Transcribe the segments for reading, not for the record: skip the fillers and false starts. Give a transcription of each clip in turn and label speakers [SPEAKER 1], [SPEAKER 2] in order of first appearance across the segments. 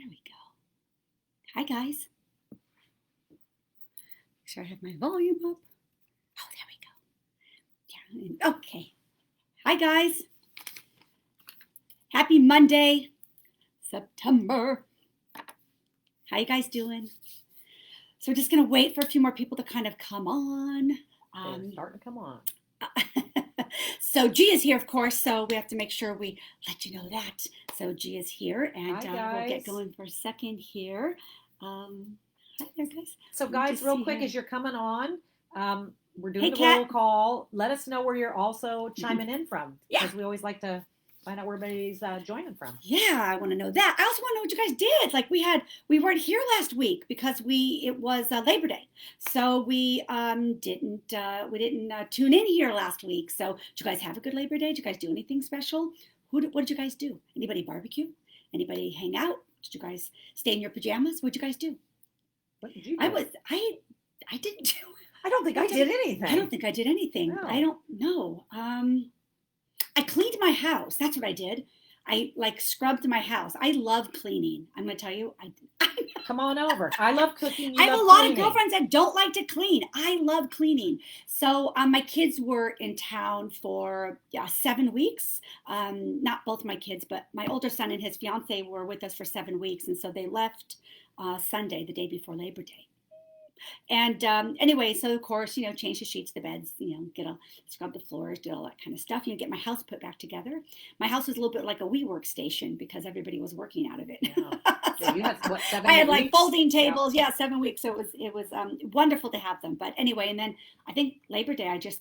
[SPEAKER 1] There we go. Hi, guys. Make sure I have my volume up. Oh, there we go. Yeah. Okay. Hi, guys. Happy Monday, September. How you guys doing? So we're just going to wait for a few more people to kind of come on.
[SPEAKER 2] They're starting to come on.
[SPEAKER 1] So G is here, of course, so we have to make sure we let you know that. So G is here, and we'll get going for a second here. Hi there, guys.
[SPEAKER 2] So guys, real quick, as you're coming on, we're doing the
[SPEAKER 1] Kat.
[SPEAKER 2] roll call. Let us know where you're also chiming in from.
[SPEAKER 1] Yeah.
[SPEAKER 2] Because we always like to find out where everybody's joining from.
[SPEAKER 1] Yeah, I want to know that. I also want to know what you guys did. Like we weren't here last week because it was Labor Day, so we didn't tune in here last week. So did you guys have a good Labor Day? Did you guys do anything special? What did you guys do? Anybody barbecue? Anybody hang out? Did you guys stay in your pajamas? What did you guys do?
[SPEAKER 2] What did you do?
[SPEAKER 1] I didn't do.
[SPEAKER 2] I don't think I did anything.
[SPEAKER 1] I don't think I did anything.
[SPEAKER 2] No.
[SPEAKER 1] I don't know. I cleaned my house. That's what I did. I scrubbed my house. I love cleaning. I'm going to tell you.
[SPEAKER 2] Come on over. I love cooking.
[SPEAKER 1] I have a lot of girlfriends that don't like to clean. I love cleaning. So my kids were in town for 7 weeks. Not both my kids, but my older son and his fiance were with us for 7 weeks. And so they left Sunday, the day before Labor Day. And anyway, so of course, change the sheets, the beds, scrub the floors, do all that kind of stuff. Get my house put back together. My house was a little bit like a WeWork station because everybody was working out of it.
[SPEAKER 2] Yeah. So you had what, 7
[SPEAKER 1] I had
[SPEAKER 2] weeks?
[SPEAKER 1] like folding tables, 7 weeks. So it was wonderful to have them. But anyway, and then I think Labor Day, I just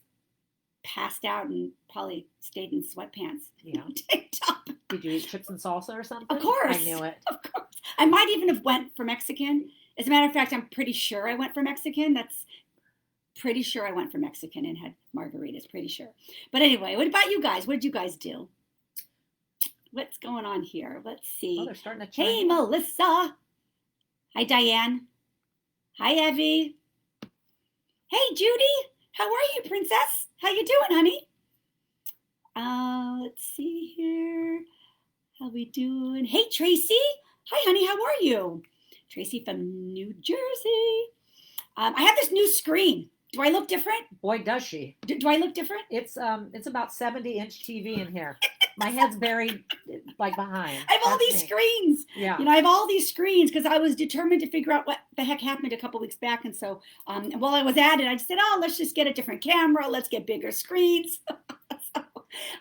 [SPEAKER 1] passed out and probably stayed in sweatpants.
[SPEAKER 2] Yeah.
[SPEAKER 1] TikTok.
[SPEAKER 2] Did you eat chips and salsa or something?
[SPEAKER 1] Of course.
[SPEAKER 2] I knew it.
[SPEAKER 1] Of course. I might even have went for Mexican. As a matter of fact, I'm pretty sure I went for Mexican. That's pretty sure I went for Mexican and had margaritas, pretty sure. But anyway, what about you guys? What did you guys do? What's going on here? Let's see.
[SPEAKER 2] Oh, they're starting to chime
[SPEAKER 1] Hey,
[SPEAKER 2] in.
[SPEAKER 1] Melissa. Hi, Diane. Hi, Evie. Hey, Judy. How are you, princess? How you doing, honey? Let's see here. How we doing? Hey, Tracy. Hi, honey. How are you? Tracy from New Jersey. I have this new screen. Do I look different?
[SPEAKER 2] Boy, does she.
[SPEAKER 1] Do I look different?
[SPEAKER 2] It's about 70-inch TV in here. My head's buried like behind.
[SPEAKER 1] I have all these screens.
[SPEAKER 2] Yeah.
[SPEAKER 1] I have all these screens because I was determined to figure out what the heck happened a couple weeks back. And so while I was at it, I just said, let's just get a different camera. Let's get bigger screens. So,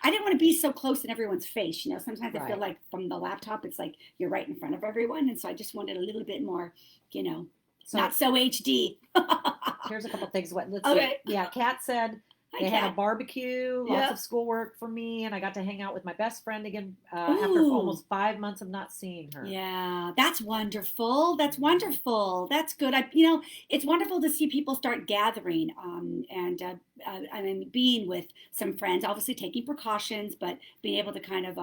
[SPEAKER 1] I didn't want to be so close in everyone's face. Sometimes I feel like from the laptop, it's like you're right in front of everyone. And so I just wanted a little bit more, not so HD.
[SPEAKER 2] Here's a couple things. Let's
[SPEAKER 1] Okay.
[SPEAKER 2] see. Yeah, Kat said they had a barbecue, lots of schoolwork for me, and I got to hang out with my best friend again after almost 5 months of not seeing her.
[SPEAKER 1] Yeah, that's wonderful. That's wonderful. That's good. It's wonderful to see people start gathering and being with some friends. Obviously, taking precautions, but being able to kind of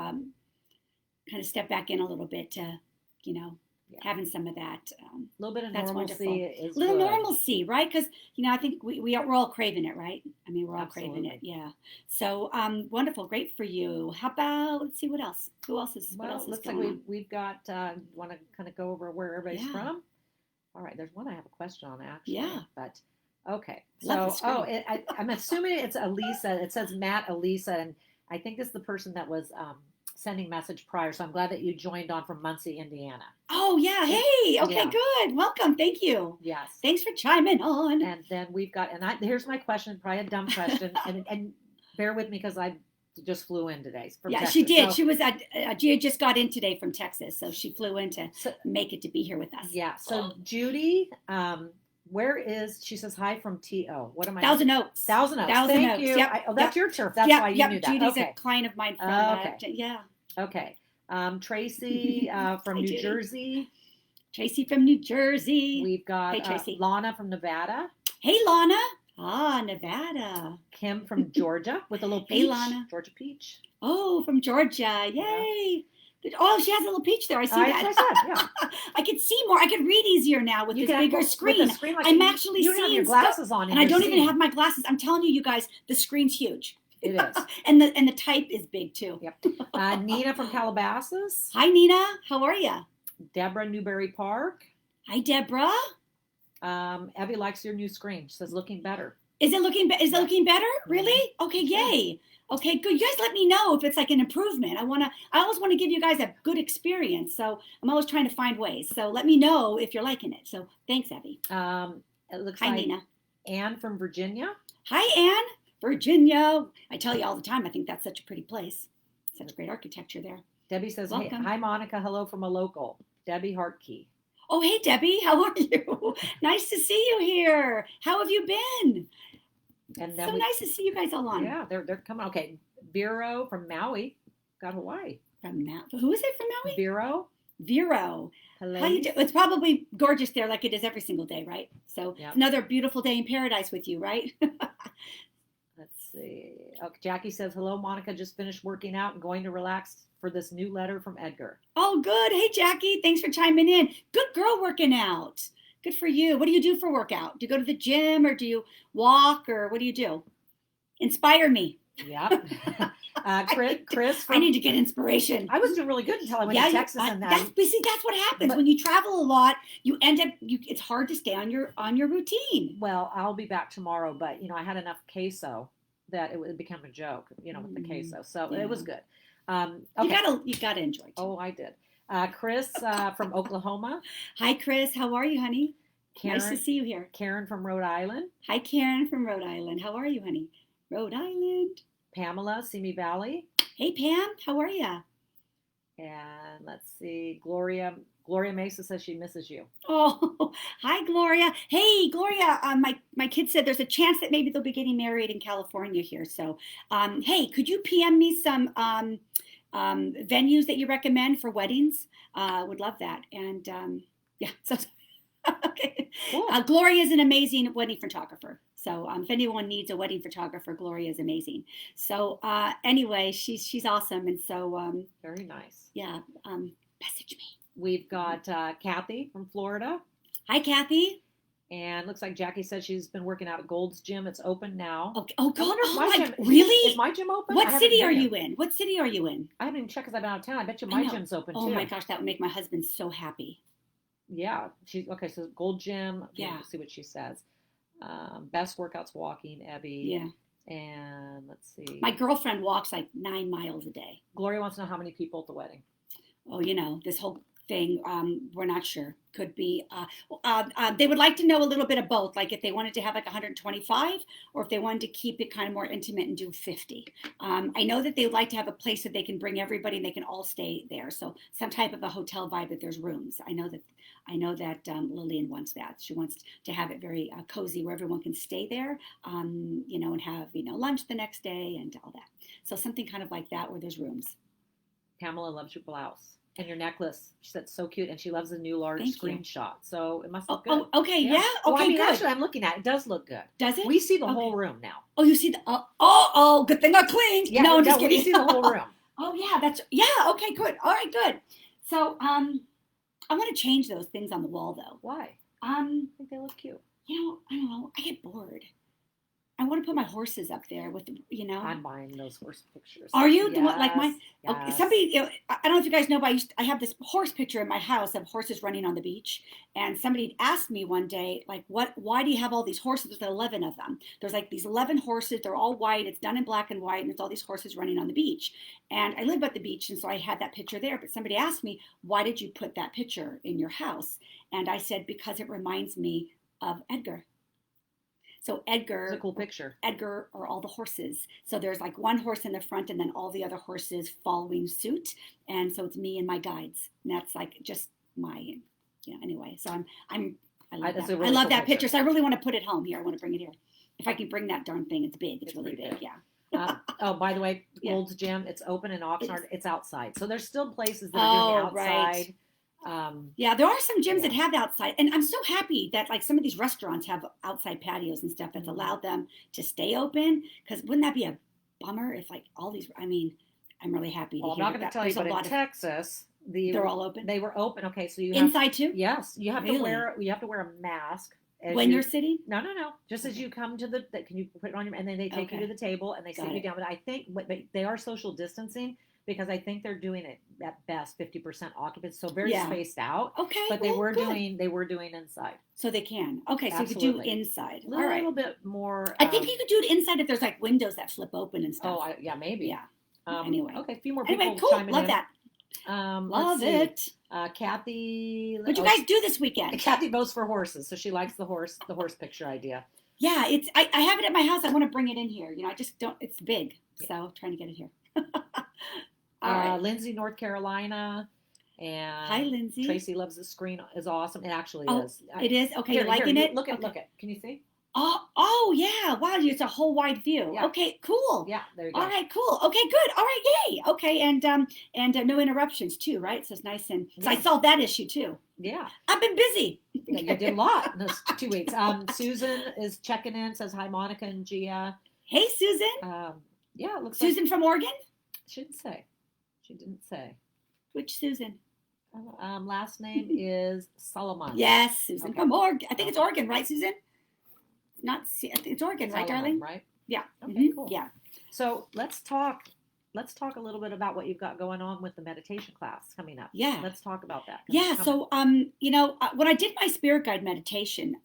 [SPEAKER 1] step back in a little bit to, having some of that.
[SPEAKER 2] A little bit of
[SPEAKER 1] that's
[SPEAKER 2] normalcy
[SPEAKER 1] wonderful.
[SPEAKER 2] is
[SPEAKER 1] a little
[SPEAKER 2] good.
[SPEAKER 1] normalcy, right? Because I think we're all craving it, right? We're all
[SPEAKER 2] Absolutely.
[SPEAKER 1] craving it, yeah. So wonderful, great for you. How about let's see what else? Who else is?
[SPEAKER 2] Well,
[SPEAKER 1] what else is
[SPEAKER 2] looks
[SPEAKER 1] going
[SPEAKER 2] like
[SPEAKER 1] on?
[SPEAKER 2] we've got. Want to kind of go over where everybody's from? All right, there's one I have a question on actually.
[SPEAKER 1] Yeah.
[SPEAKER 2] But okay,
[SPEAKER 1] Love
[SPEAKER 2] so I'm assuming it's Elisa. It says Matt Elisa, and I think this is the person that was sending message prior. So I'm glad that you joined on from Muncie, Indiana.
[SPEAKER 1] Oh yeah, hey, okay,
[SPEAKER 2] Yeah.
[SPEAKER 1] good, welcome, thank you.
[SPEAKER 2] Yes.
[SPEAKER 1] Thanks for chiming on.
[SPEAKER 2] And then we've got, here's my question, probably a dumb question, and bear with me because I just flew in today from Texas.
[SPEAKER 1] She did.
[SPEAKER 2] So,
[SPEAKER 1] She was Gia just got in today from Texas, so she flew in to make it to be here with us.
[SPEAKER 2] Yeah. So Judy, where is? She says hi from TO. What am I?
[SPEAKER 1] Thousand Oaks.
[SPEAKER 2] Thousand Oaks.
[SPEAKER 1] Thousand
[SPEAKER 2] Thank
[SPEAKER 1] Oaks.
[SPEAKER 2] you.
[SPEAKER 1] Yep.
[SPEAKER 2] That's your turf. That's why you knew that.
[SPEAKER 1] Judy's
[SPEAKER 2] Okay.
[SPEAKER 1] a client of mine from
[SPEAKER 2] Okay.
[SPEAKER 1] Okay.
[SPEAKER 2] Tracy from New Jersey.
[SPEAKER 1] Tracy from New Jersey.
[SPEAKER 2] We've got
[SPEAKER 1] Hey, Tracy.
[SPEAKER 2] Lana from Nevada.
[SPEAKER 1] Hey, Lana. Nevada.
[SPEAKER 2] Kim from Georgia with a little peach.
[SPEAKER 1] Hey, Lana.
[SPEAKER 2] Georgia peach.
[SPEAKER 1] Oh, from Georgia. Yay. Yeah. Oh, she has a little peach there. I see that.
[SPEAKER 2] I said, yeah.
[SPEAKER 1] I could see more. I could read easier now with this bigger screen.
[SPEAKER 2] With the screen like
[SPEAKER 1] I'm actually
[SPEAKER 2] you
[SPEAKER 1] seeing
[SPEAKER 2] have your glasses on.
[SPEAKER 1] And I don't even have my glasses. I'm telling you, guys, the screen's huge.
[SPEAKER 2] It is.
[SPEAKER 1] and the type is big too.
[SPEAKER 2] Yep. Nina from Calabasas.
[SPEAKER 1] Hi, Nina. How are you?
[SPEAKER 2] Deborah, Newberry Park.
[SPEAKER 1] Hi, Deborah.
[SPEAKER 2] Evie likes your new screen. She says looking better.
[SPEAKER 1] Is it looking? Is it looking better? Really? Okay,
[SPEAKER 2] Sure.
[SPEAKER 1] yay. Okay, good. You guys let me know if it's like an improvement. I always want to give you guys a good experience. So I'm always trying to find ways. So let me know if you're liking it. So thanks, Evie.
[SPEAKER 2] It looks
[SPEAKER 1] Hi,
[SPEAKER 2] like
[SPEAKER 1] Nina.
[SPEAKER 2] Anne from Virginia.
[SPEAKER 1] Hi, Anne. Virginia. I tell you all the time, I think that's such a pretty place. Such great architecture there.
[SPEAKER 2] Debbie says, hey,
[SPEAKER 1] Welcome.
[SPEAKER 2] hi, Monica. Hello from a local. Debbie Hartkey.
[SPEAKER 1] Oh, hey, Debbie. How are you? Nice to see you here. How have you been?
[SPEAKER 2] And then
[SPEAKER 1] So nice to see you guys all on.
[SPEAKER 2] Yeah, they're coming. Okay, Vero from Maui. Got Hawaii.
[SPEAKER 1] From Maui. Who is it from Maui?
[SPEAKER 2] Vero.
[SPEAKER 1] Vero.
[SPEAKER 2] Hello.
[SPEAKER 1] How you do? It's probably gorgeous there, like it is every single day, right? So
[SPEAKER 2] Yep.
[SPEAKER 1] another beautiful day in paradise with you, right?
[SPEAKER 2] Let's see. Okay, Jackie says, hello, Monica. Just finished working out and going to relax for this new letter from Edgar.
[SPEAKER 1] Oh, good. Hey, Jackie. Thanks for chiming in. Good girl working out. Good for you. What do you do for workout? Do you go to the gym or do you walk or what do you do? Inspire me.
[SPEAKER 2] Yep. Chris from,
[SPEAKER 1] I need to get inspiration.
[SPEAKER 2] I was doing really good until I went to Texas and that.
[SPEAKER 1] That's what happens when you travel a lot. You end up. It's hard to stay on your routine.
[SPEAKER 2] Well, I'll be back tomorrow, but I had enough queso that it would become a joke, with the queso. So
[SPEAKER 1] Yeah.
[SPEAKER 2] it was good.
[SPEAKER 1] Okay. You gotta enjoy it.
[SPEAKER 2] Oh, I did. Chris from Oklahoma.
[SPEAKER 1] Hi, Chris. How are you, honey?
[SPEAKER 2] Karen,
[SPEAKER 1] Nice to see you here.
[SPEAKER 2] Karen from Rhode Island.
[SPEAKER 1] Hi, Karen from Rhode Island. How are you, honey? Rhode Island.
[SPEAKER 2] Pamela, Simi Valley.
[SPEAKER 1] Hey, Pam. How are you?
[SPEAKER 2] And let's see, Gloria Mesa says she misses you.
[SPEAKER 1] Oh, hi, Gloria. Hey, Gloria. My kid said there's a chance that maybe they'll be getting married in California here. So, hey, could you PM me some venues that you recommend for weddings? Would love that. And yeah, so okay.
[SPEAKER 2] Cool.
[SPEAKER 1] Gloria is an amazing wedding photographer. So if anyone needs a wedding photographer, Gloria is amazing. So anyway, she's awesome. And so
[SPEAKER 2] very nice.
[SPEAKER 1] Yeah, message me.
[SPEAKER 2] We've got Kathy from Florida.
[SPEAKER 1] Hi, Kathy.
[SPEAKER 2] And looks like Jackie said she's been working out at Gold's Gym. It's open now.
[SPEAKER 1] Okay. Oh, God.
[SPEAKER 2] Gym,
[SPEAKER 1] really?
[SPEAKER 2] Is my gym open?
[SPEAKER 1] What city are you in? What city are you in?
[SPEAKER 2] I haven't even checked because I've been out of town. I bet you my gym's open too.
[SPEAKER 1] Oh my gosh, that would make my husband so happy.
[SPEAKER 2] Yeah. Okay, so Gold Gym.
[SPEAKER 1] Yeah.
[SPEAKER 2] Let's see what she says. Best workouts walking, Ebby.
[SPEAKER 1] Yeah.
[SPEAKER 2] And let's see.
[SPEAKER 1] My girlfriend walks like 9 miles a day.
[SPEAKER 2] Gloria wants to know how many people at the wedding.
[SPEAKER 1] Oh, this whole thing, we're not sure. Could be. They would like to know a little bit of both, like if they wanted to have like 125 or if they wanted to keep it kind of more intimate and do 50. I know that they would like to have a place that they can bring everybody and they can all stay there. So some type of a hotel vibe that there's rooms. I know that Lillian wants that. She wants to have it very cozy where everyone can stay there, and have, lunch the next day and all that. So something kind of like that where there's rooms.
[SPEAKER 2] Pamela loves your blouse and your necklace. She said it's so cute, and she loves the new large screenshot. So it must look good.
[SPEAKER 1] Oh, okay, yeah. Okay, good.
[SPEAKER 2] Actually, I'm looking at it. It does look good.
[SPEAKER 1] Does it?
[SPEAKER 2] We see the whole room now.
[SPEAKER 1] Oh, you see the? Oh, good thing I cleaned.
[SPEAKER 2] Yeah,
[SPEAKER 1] no, I'm just kidding.
[SPEAKER 2] We see the whole room.
[SPEAKER 1] Oh yeah. Okay, good. All right, good. So I want to change those things on the wall though.
[SPEAKER 2] Why?
[SPEAKER 1] I
[SPEAKER 2] think they look cute.
[SPEAKER 1] I don't know. I get bored. I want to put my horses up there with,
[SPEAKER 2] I'm buying those horse pictures.
[SPEAKER 1] Are you?
[SPEAKER 2] Yes,
[SPEAKER 1] Like mine?
[SPEAKER 2] Yes.
[SPEAKER 1] Okay, somebody, I don't know if you guys know, but I have this horse picture in my house of horses running on the beach. And somebody asked me one day, like, why do you have all these horses? There's 11 of them. There's like these 11 horses. They're all white. It's done in black and white. And it's all these horses running on the beach. And I live at the beach. And so I had that picture there. But somebody asked me, why did you put that picture in your house? And I said, because it reminds me of Edgar. So Edgar,
[SPEAKER 2] it's a cool picture.
[SPEAKER 1] Edgar are all the horses. So there's like one horse in the front and then all the other horses following suit. And so it's me and my guides. And that's like just my, anyway. So I love that.
[SPEAKER 2] Really
[SPEAKER 1] I love
[SPEAKER 2] cool
[SPEAKER 1] that picture. So I really want to put it home here. I want to bring it here. If I can bring that darn thing, it's big. It's really big. Yeah.
[SPEAKER 2] By the way, Gold's Gym, it's open in Oxnard. It's outside. So there's still places that are doing outside.
[SPEAKER 1] Right. There are some gyms that have outside, and I'm so happy that like some of these restaurants have outside patios and stuff that's allowed them to stay open. Because wouldn't that be a bummer if like all these? I mean, I'm really happy.
[SPEAKER 2] Well, I'm not going to tell you, but in Texas,
[SPEAKER 1] they're all open.
[SPEAKER 2] They were open. Okay, so you
[SPEAKER 1] inside too.
[SPEAKER 2] Yes, you have to wear. You have to wear a mask
[SPEAKER 1] when you're sitting.
[SPEAKER 2] No. Just as you come to can you put it on your? And then they take you to the table and they sit you down. But I think they are social distancing. because I think they're doing it at best 50% occupancy, so very
[SPEAKER 1] Yeah.
[SPEAKER 2] spaced out.
[SPEAKER 1] Okay.
[SPEAKER 2] But
[SPEAKER 1] Well, good.
[SPEAKER 2] they were doing inside.
[SPEAKER 1] So they can. Okay. So you could do
[SPEAKER 2] Absolutely.
[SPEAKER 1] inside.
[SPEAKER 2] A
[SPEAKER 1] All right.
[SPEAKER 2] little bit more.
[SPEAKER 1] I think you could do it inside if there's like windows that flip open and stuff.
[SPEAKER 2] Yeah, maybe.
[SPEAKER 1] Yeah.
[SPEAKER 2] Anyway. Okay, a few more
[SPEAKER 1] Anyway,
[SPEAKER 2] people
[SPEAKER 1] cool.
[SPEAKER 2] chiming
[SPEAKER 1] Love
[SPEAKER 2] in.
[SPEAKER 1] that.
[SPEAKER 2] Let's
[SPEAKER 1] Love
[SPEAKER 2] see.
[SPEAKER 1] it.
[SPEAKER 2] Kathy.
[SPEAKER 1] What'd you guys do this weekend?
[SPEAKER 2] Kathy votes for horses, so she likes the horse picture idea.
[SPEAKER 1] Yeah, I have it at my house. I want to bring it in here. I just don't. It's big, so I'm trying to get it here. All right.
[SPEAKER 2] Lindsay, North Carolina, and
[SPEAKER 1] Hi, Lindsay.
[SPEAKER 2] Tracy loves the screen. Is awesome. It actually is.
[SPEAKER 1] It is. Okay,
[SPEAKER 2] you're
[SPEAKER 1] liking it.
[SPEAKER 2] Look at. Can you see?
[SPEAKER 1] Oh yeah. Wow, it's a whole wide view.
[SPEAKER 2] Yeah.
[SPEAKER 1] Okay, cool.
[SPEAKER 2] Yeah, there you go.
[SPEAKER 1] All right, cool. Okay, good. All right, yay. Okay, and no interruptions too, right? So it's nice so I solved that issue too.
[SPEAKER 2] Yeah.
[SPEAKER 1] I've been busy.
[SPEAKER 2] Yeah, you did a lot in those 2 weeks. Susan is checking in, says hi, Monica and Gia.
[SPEAKER 1] Hey, Susan.
[SPEAKER 2] Yeah, it looks
[SPEAKER 1] Susan from Oregon?
[SPEAKER 2] She didn't say. She didn't say.
[SPEAKER 1] Which Susan?
[SPEAKER 2] Last name is Solomon.
[SPEAKER 1] Yes, Susan from Oregon. I think it's Oregon, right, Susan? It's Oregon, right, darling?
[SPEAKER 2] Right?
[SPEAKER 1] Yeah.
[SPEAKER 2] Okay, cool.
[SPEAKER 1] Yeah.
[SPEAKER 2] So let's talk a little bit about what you've got going on with the meditation class coming up.
[SPEAKER 1] Yeah.
[SPEAKER 2] Let's talk about that.
[SPEAKER 1] Yeah. So, when I did my spirit guide meditation,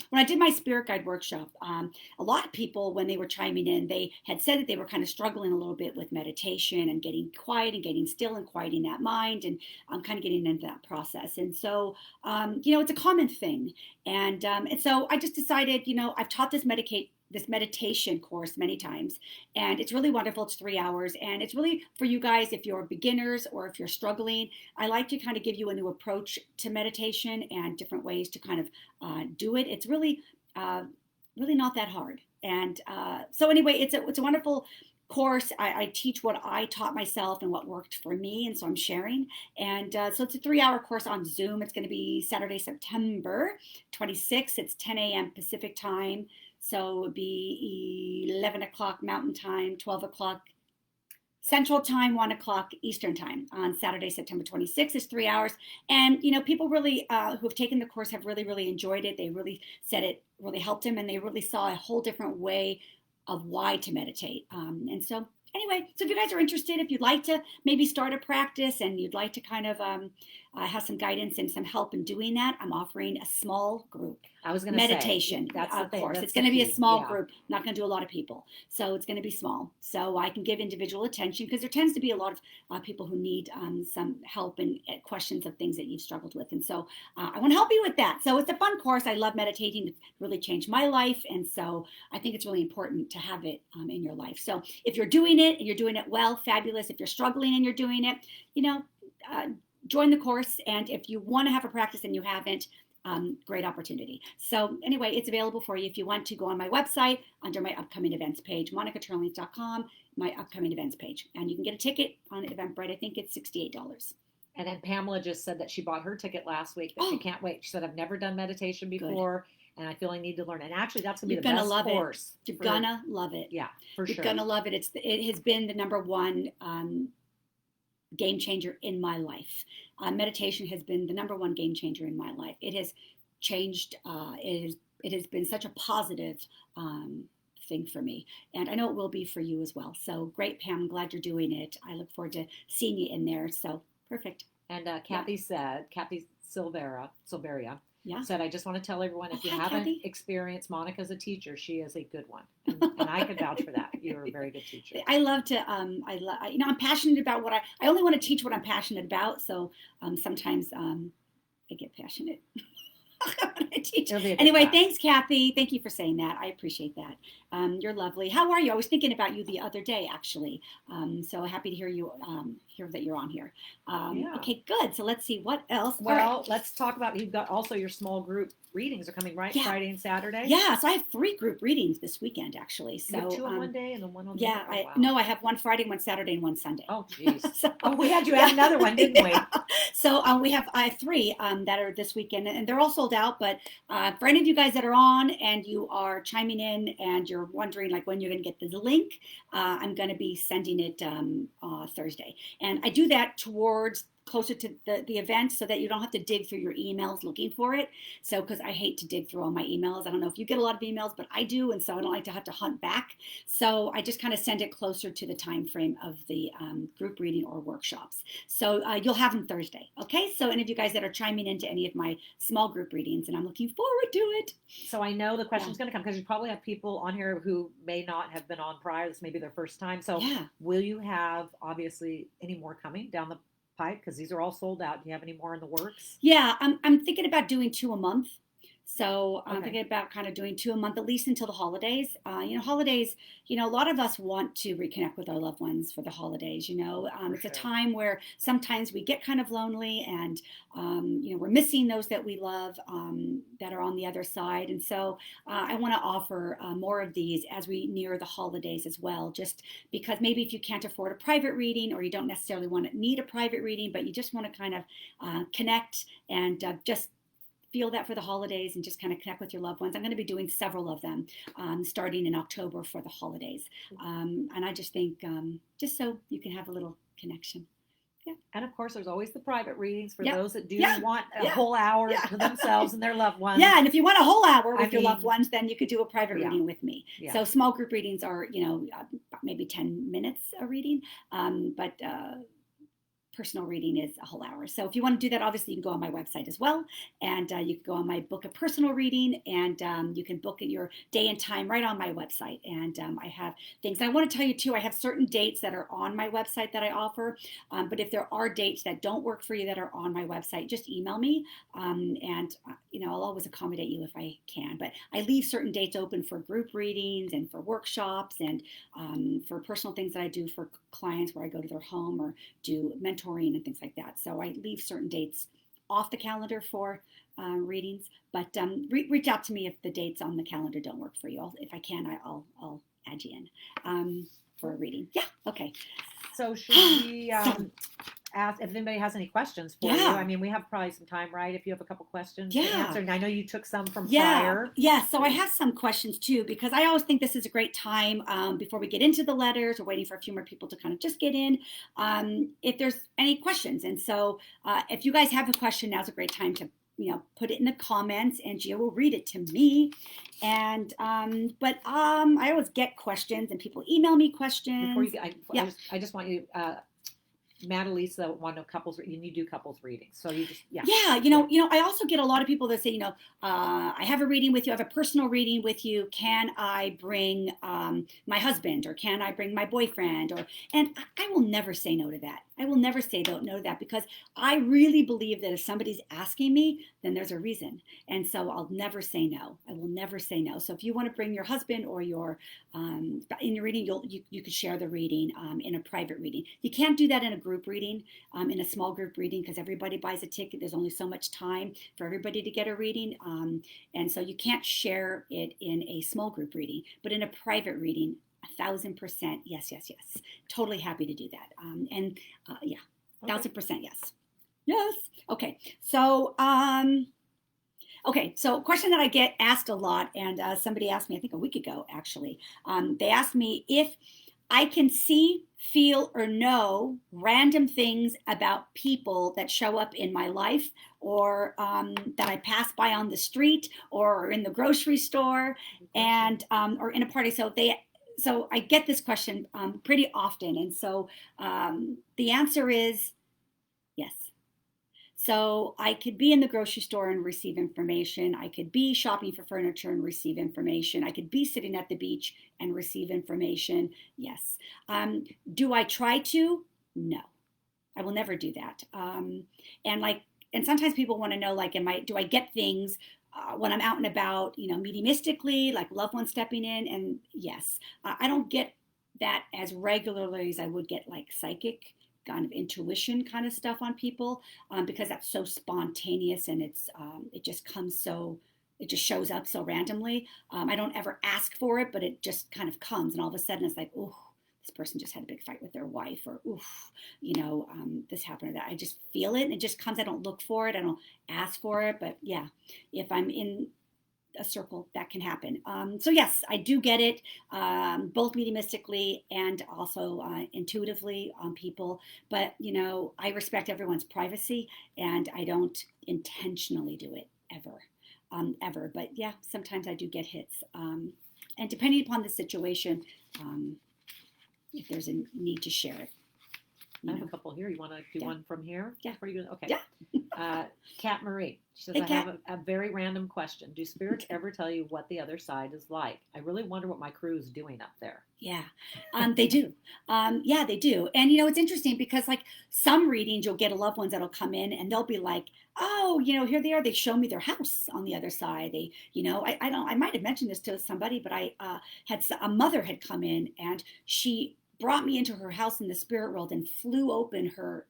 [SPEAKER 1] when I did my spirit guide workshop, a lot of people, when they were chiming in, they had said that they were kind of struggling a little bit with meditation and getting quiet and getting still and quieting that mind and kind of getting into that process. And so, it's a common thing. And so I just decided, I've taught this meditation course many times, and it's really wonderful. It's 3 hours, and it's really for you guys if you're beginners or if you're struggling. I like to kind of give you a new approach to meditation and different ways to kind of do it. It's really not that hard. And so anyway, it's a wonderful course. I teach what I taught myself and what worked for me, and so I'm sharing. And so it's a 3-hour course on Zoom. It's going to be Saturday, September 26th. It's 10 a.m. Pacific time. So it would be 11 o'clock Mountain Time, 12 o'clock Central Time, 1 o'clock Eastern Time on Saturday, September 26th. It's 3 hours. And, people really who have taken the course have really, really enjoyed it. They really said it really helped them, and they really saw a whole different way of why to meditate. And so anyway, so if you guys are interested, if you'd like to maybe start a practice and you'd like to kind of have some guidance and some help in doing that, I'm offering a small group meditation.
[SPEAKER 2] That's the thing.
[SPEAKER 1] Course. It's going to be a small group. I'm not going to do a lot of people. So it's going to be small. So I can give individual attention because there tends to be a lot of people who need some help and questions of things that you've struggled with. And so I want to help you with that. So it's a fun course. I love meditating. It really changed my life. And so I think it's really important to have it in your life. So if you're doing it and you're doing it well, fabulous. If you're struggling and you're doing it, join the course. And if you want to have a practice and you haven't, great opportunity. So anyway, it's available for you if you want to go on my website under my upcoming events page, monicaturlings.com, my upcoming events page. And you can get a ticket on Eventbrite. I think it's $68.
[SPEAKER 2] And then Pamela just said that she bought her ticket last week, that she can't wait. She said, I've never done meditation before. Good. And I feel I need to learn. And actually, that's going to be the best course.
[SPEAKER 1] You're going to love it.
[SPEAKER 2] Yeah, for sure.
[SPEAKER 1] You're going to love it. It has been the number one game changer in my life. Meditation has been the number one game changer in my life. It has changed. It has been such a positive thing for me, and I know it will be for you as well. So great, Pam. I'm glad you're doing it. I look forward to seeing you in there. So perfect.
[SPEAKER 2] And Kathy Silveria
[SPEAKER 1] Yeah.
[SPEAKER 2] said, I just want to tell everyone, if you haven't experienced Monica as a teacher, she is a good one. And I can vouch for that. You're a very good teacher.
[SPEAKER 1] I love to, I'm passionate about what I only want to teach what I'm passionate about. So sometimes I get passionate. Anyway, thanks, Kathy. Thank you for saying that. I appreciate that. You're lovely. How are you? I was thinking about you the other day, actually. So happy to hear that you're on here. Okay, good. So let's see what else.
[SPEAKER 2] Well, let's talk about, you've got also your small group readings are coming, right? Yeah. Friday and Saturday?
[SPEAKER 1] Yeah, so I have 3 group readings this weekend, actually. So
[SPEAKER 2] you have 2 on one day and then 1 on the
[SPEAKER 1] other? Yeah, no, I have 1 Friday, 1 Saturday, and 1 Sunday.
[SPEAKER 2] Oh, geez. We had you add another one, didn't we?
[SPEAKER 1] So I have 3 that are this weekend, and they're all sold out. But for any of you guys that are on and you are chiming in and you're wondering like when you're going to get the link, I'm going to be sending it Thursday. And I do that towards closer to the event so that you don't have to dig through your emails looking for it. So, because I hate to dig through all my emails. I don't know if you get a lot of emails, but I do. And so I don't like to have to hunt back. So I just kind of send it closer to the time frame of the group reading or workshops. So you'll have them Thursday. Okay. So any of you guys that are chiming into any of my small group readings, and I'm looking forward to it.
[SPEAKER 2] So I know the question's going to come because you probably have people on here who may not have been on prior. This may be their first time. So will you have obviously any more coming down the pipe? Because these are all sold out. Do you have any more in the works?
[SPEAKER 1] Yeah, I'm thinking about doing 2 a month. So I'm thinking about kind of doing 2 a month, at least until the holidays. Holidays, a lot of us want to reconnect with our loved ones for the holidays. It's a time where sometimes we get kind of lonely and, we're missing those that we love that are on the other side. And so I want to offer more of these as we near the holidays as well, just because maybe if you can't afford a private reading or you don't necessarily want to need a private reading, but you just want to kind of connect and just feel that for the holidays and just kind of connect with your loved ones. I'm going to be doing several of them starting in October for the holidays. And I just think just so you can have a little connection. Yeah.
[SPEAKER 2] And of course, there's always the private readings for those that do want a
[SPEAKER 1] Yeah.
[SPEAKER 2] whole hour
[SPEAKER 1] Yeah.
[SPEAKER 2] to themselves and their loved ones.
[SPEAKER 1] Yeah, and if you want a whole hour with your loved ones, then you could do a private reading with me.
[SPEAKER 2] Yeah.
[SPEAKER 1] So small group readings are, maybe 10 minutes a reading, but personal reading is a whole hour. So if you want to do that, obviously you can go on my website as well. And you can go on my book a personal reading and you can book your day and time right on my website. And I have things. I want to tell you too, I have certain dates that are on my website that I offer. But if there are dates that don't work for you that are on my website, just email me. And I'll always accommodate you if I can. But I leave certain dates open for group readings and for workshops and for personal things that I do for clients where I go to their home or do mentoring and things like that. So I leave certain dates off the calendar for readings, but reach out to me if the dates on the calendar don't work for you. If I can, I'll add you in for a reading. Yeah. Okay.
[SPEAKER 2] So should we ask if anybody has any questions for you? I mean, we have probably some time, right? If you have a couple questions to answer. And I know you took some from prior.
[SPEAKER 1] Yeah, so I have some questions too, because I always think this is a great time before we get into the letters or waiting for a few more people to kind of just get in, if there's any questions. And so if you guys have a question, now's a great time to put it in the comments and Gia will read it to me. And but I always get questions and people email me questions.
[SPEAKER 2] Before I just want you Matt, Elisa want to know couples, and you do couples readings. So you just,
[SPEAKER 1] I also get a lot of people that say, I have a reading with you, I have a personal reading with you. Can I bring my husband or can I bring my boyfriend? And I will never say no to that. I will never say no to that because I really believe that if somebody's asking me, then there's a reason. And so I'll never say no. I will never say no. So if you want to bring your husband or your, in your reading, you could share the reading in a private reading. You can't do that in a group reading, in a small group reading, because everybody buys a ticket. There's only so much time for everybody to get a reading. And so you can't share it in a small group reading, but in a private reading, 1,000%. Yes. Totally happy to do that. 1,000% yes. Yes. Okay. So, so a question that I get asked a lot, and somebody asked me, I think a week ago, actually, they asked me if I can see, feel, or know random things about people that show up in my life or that I pass by on the street or in the grocery store and or in a party. So I get this question pretty often. And so the answer is yes. So I could be in the grocery store and receive information. I could be shopping for furniture and receive information. I could be sitting at the beach and receive information. Yes. Do I try to? No, I will never do that. And sometimes people want to know, do I get things when I'm out and about, mediumistically, like loved ones stepping in? And yes, I don't get that as regularly as I would get like psychic kind of intuition kind of stuff on people, because that's so spontaneous and it just shows up so randomly. I don't ever ask for it, but it just kind of comes, and all of a sudden it's like, oh, this person just had a big fight with their wife, or this happened or that. I just feel it and it just comes. I don't look for it, I don't ask for it. But yeah, if I'm in a circle that can happen. So yes, I do get it, both mediumistically and also intuitively on people. But I respect everyone's privacy, and I don't intentionally do it ever. But yeah, sometimes I do get hits, and depending upon the situation, if there's a need to share it.
[SPEAKER 2] I have a couple here. You want to do one from here?
[SPEAKER 1] Yeah.
[SPEAKER 2] Okay.
[SPEAKER 1] Yeah.
[SPEAKER 2] Kat Marie. She says,
[SPEAKER 1] Hey,
[SPEAKER 2] I
[SPEAKER 1] Kat.
[SPEAKER 2] have a very random question. Do spirits ever tell you what the other side is like? I really wonder what my crew is doing up there.
[SPEAKER 1] Yeah, they do. Yeah, they do. And it's interesting because like some readings, you'll get a loved ones that'll come in and they'll be like, oh, here they are. They show me their house on the other side. They, I might have mentioned this to somebody, but I had a mother had come in and she brought me into her house in the spirit world and flew open her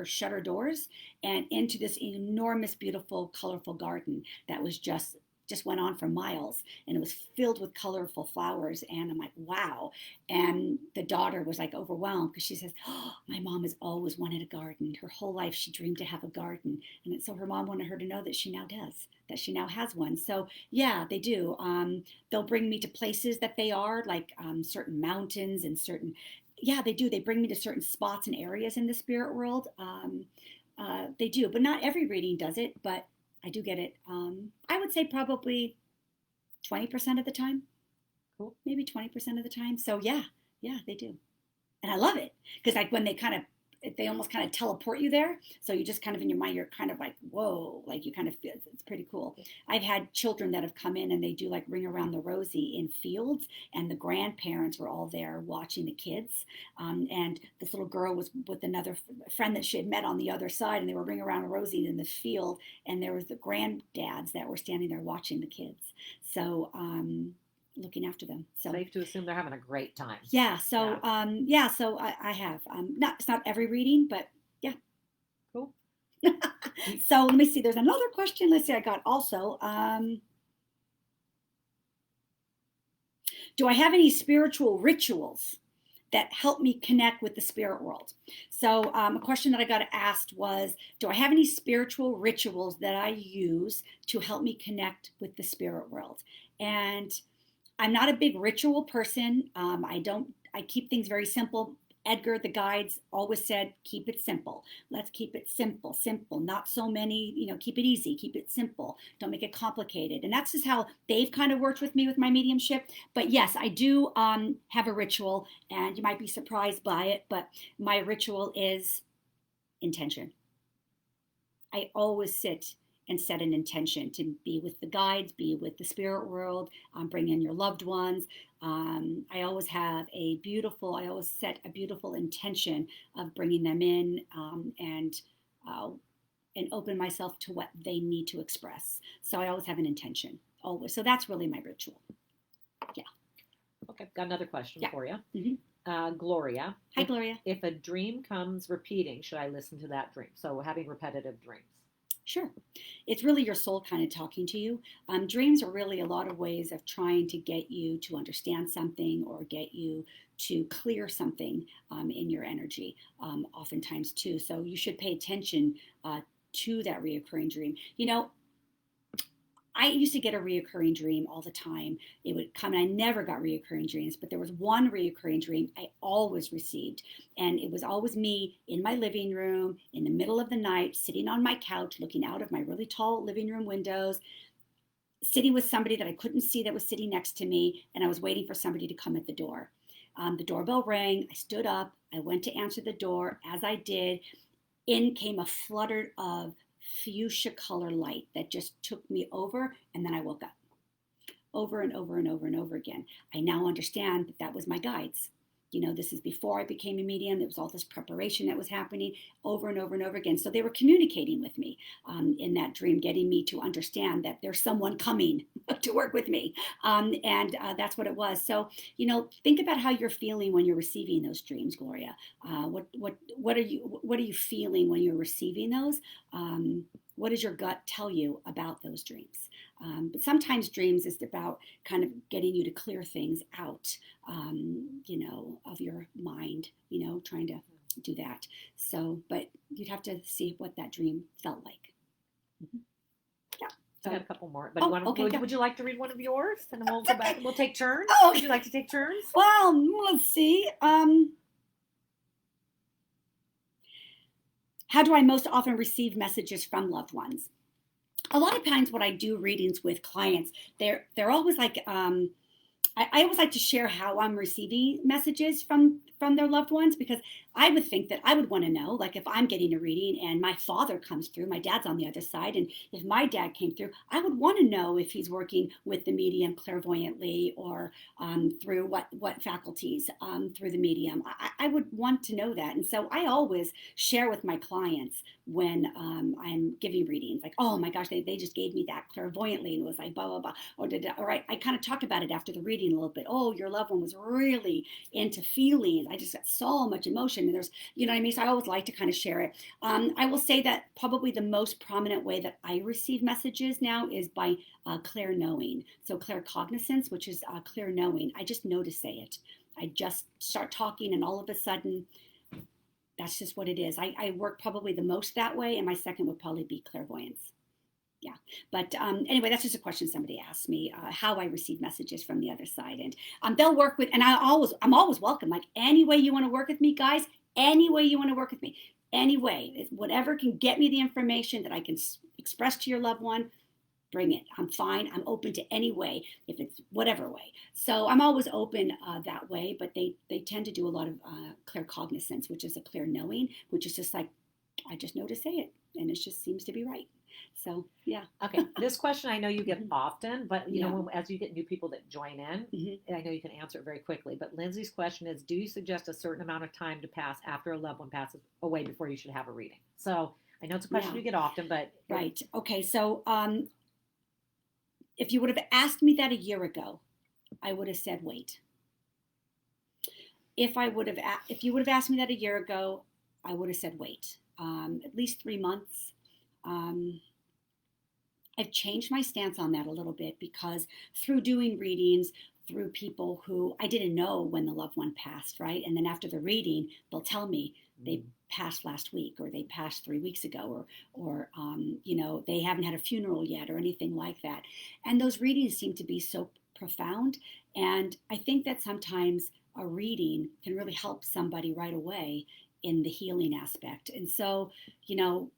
[SPEAKER 1] shutter doors and into this enormous, beautiful, colorful garden that was just went on for miles, and it was filled with colorful flowers. And I'm like, wow. And the daughter was like overwhelmed because she says, oh, my mom has always wanted a garden. Her whole life she dreamed to have a garden. And so her mom wanted her to know that she now does, that she now has one. So yeah, they do. They'll bring me to places that they are, like certain mountains and certain, yeah, they do. They bring me to certain spots and areas in the spirit world. They do, but not every reading does it, but I do get it. I would say probably 20% of the time.
[SPEAKER 2] Cool.
[SPEAKER 1] Maybe 20% of the time. So yeah, they do. And I love it because like when they almost kind of teleport you there. So you just kind of in your mind, you're kind of like, whoa, like you kind of feel, it's pretty cool. I've had children that have come in and they do like Ring Around the Rosie in fields, and the grandparents were all there watching the kids. And this little girl was with another friend that she had met on the other side, and they were Ring Around a Rosie in the field, and there was the granddads that were standing there watching the kids. So, looking after them. So
[SPEAKER 2] safe to assume they're having a great time.
[SPEAKER 1] Yeah. So so I have it's not every reading, but yeah.
[SPEAKER 2] Cool.
[SPEAKER 1] So let me see. There's another question. Let's see. I got also. Do I have any spiritual rituals that help me connect with the spirit world? So a question that I got asked was, do I have any spiritual rituals that I use to help me connect with the spirit world? And I'm not a big ritual person. I keep things very simple. Edgar, the guides, always said, keep it simple. Let's keep it simple, not so many, keep it easy, keep it simple. Don't make it complicated. And that's just how they've kind of worked with me with my mediumship. But yes, I do have a ritual, and you might be surprised by it, but my ritual is intention. I always sit and set an intention to be with the guides, be with the spirit world, bring in your loved ones. I always set a beautiful intention of bringing them in and open myself to what they need to express. So I always have an intention, always. So that's really my ritual. Yeah.
[SPEAKER 2] Okay, got another question for you.
[SPEAKER 1] Mm-hmm.
[SPEAKER 2] Gloria.
[SPEAKER 1] Hi, Gloria.
[SPEAKER 2] If a dream comes repeating, should I listen to that dream? So having repetitive dreams.
[SPEAKER 1] Sure. It's really your soul kind of talking to you. Dreams are really a lot of ways of trying to get you to understand something or get you to clear something in your energy, oftentimes too. So you should pay attention to that reoccurring dream. I used to get a reoccurring dream all the time. It would come, and I never got reoccurring dreams, but there was one reoccurring dream I always received. And it was always me in my living room in the middle of the night, sitting on my couch, looking out of my really tall living room windows, sitting with somebody that I couldn't see that was sitting next to me. And I was waiting for somebody to come at the door. The doorbell rang. I stood up. I went to answer the door. As I did, in came a flutter of fuchsia color light that just took me over, and then I woke up over and over and over and over again. I now understand that was my guides. This is before I became a medium. There was all this preparation that was happening over and over and over again. So they were communicating with me in that dream, getting me to understand that there's someone coming to work with me. And that's what it was. So, think about how you're feeling when you're receiving those dreams, Gloria. What are you feeling when you're receiving those? What does your gut tell you about those dreams? But sometimes dreams is about kind of getting you to clear things out, of your mind, trying to do that. So, but you'd have to see what that dream felt like. Mm-hmm. Yeah.
[SPEAKER 2] I got a couple more, but would you like to read one of yours, and then we'll go back. We'll take turns.
[SPEAKER 1] Oh,
[SPEAKER 2] would you like to take turns?
[SPEAKER 1] Well, let's see. How do I most often receive messages from loved ones? A lot of times, when I do readings with clients, they're always like, I always like to share how I'm receiving messages from their loved ones, because I would think that I would want to know, like if I'm getting a reading and my father comes through, my dad's on the other side, and if my dad came through, I would want to know if he's working with the medium clairvoyantly or through what faculties through the medium. I would want to know that, and so I always share with my clients when I'm giving readings, like, oh my gosh, they just gave me that clairvoyantly, and it was like blah blah blah, or I kind of talked about it after the reading a little bit. Oh, your loved one was really into feelings. I just got so much emotion, and there's, you know what I mean. So I always like to kind of share it. I will say that probably the most prominent way that I receive messages now is by clear knowing. So claircognizance, which is clear knowing. I just know to say it. I just start talking, and all of a sudden, that's just what it is. I work probably the most that way, and my second would probably be clairvoyance. Yeah, but anyway, that's just a question somebody asked me, how I receive messages from the other side, and they'll work with, and I'm always welcome. Like, any way you want to work with me, guys, any way you want to work with me, any way, whatever can get me the information that I can express to your loved one, bring it. I'm fine. I'm open to any way, if it's whatever way. So I'm always open that way, but they tend to do a lot of claircognizance, which is a clear knowing, which is just like, I just know to say it, and it just seems to be right. So, yeah.
[SPEAKER 2] Okay. This question I know you get often, but you know, as you get new people that join in, I know you can answer it very quickly. But Lindsay's question is, do you suggest a certain amount of time to pass after a loved one passes away before you should have a reading? So I know it's a question you get often, but.
[SPEAKER 1] Right. Okay. So if you would have asked me that a year ago, I would have said wait. If you would have asked me that a year ago, I would have said wait. At least 3 months. I've changed my stance on that a little bit, because through doing readings, through people who I didn't know when the loved one passed, right? And then after the reading, they'll tell me they passed last week, or they passed 3 weeks ago, or you know, they haven't had a funeral yet, or anything like that. And those readings seem to be so profound. And I think that sometimes a reading can really help somebody right away in the healing aspect. And so, you know,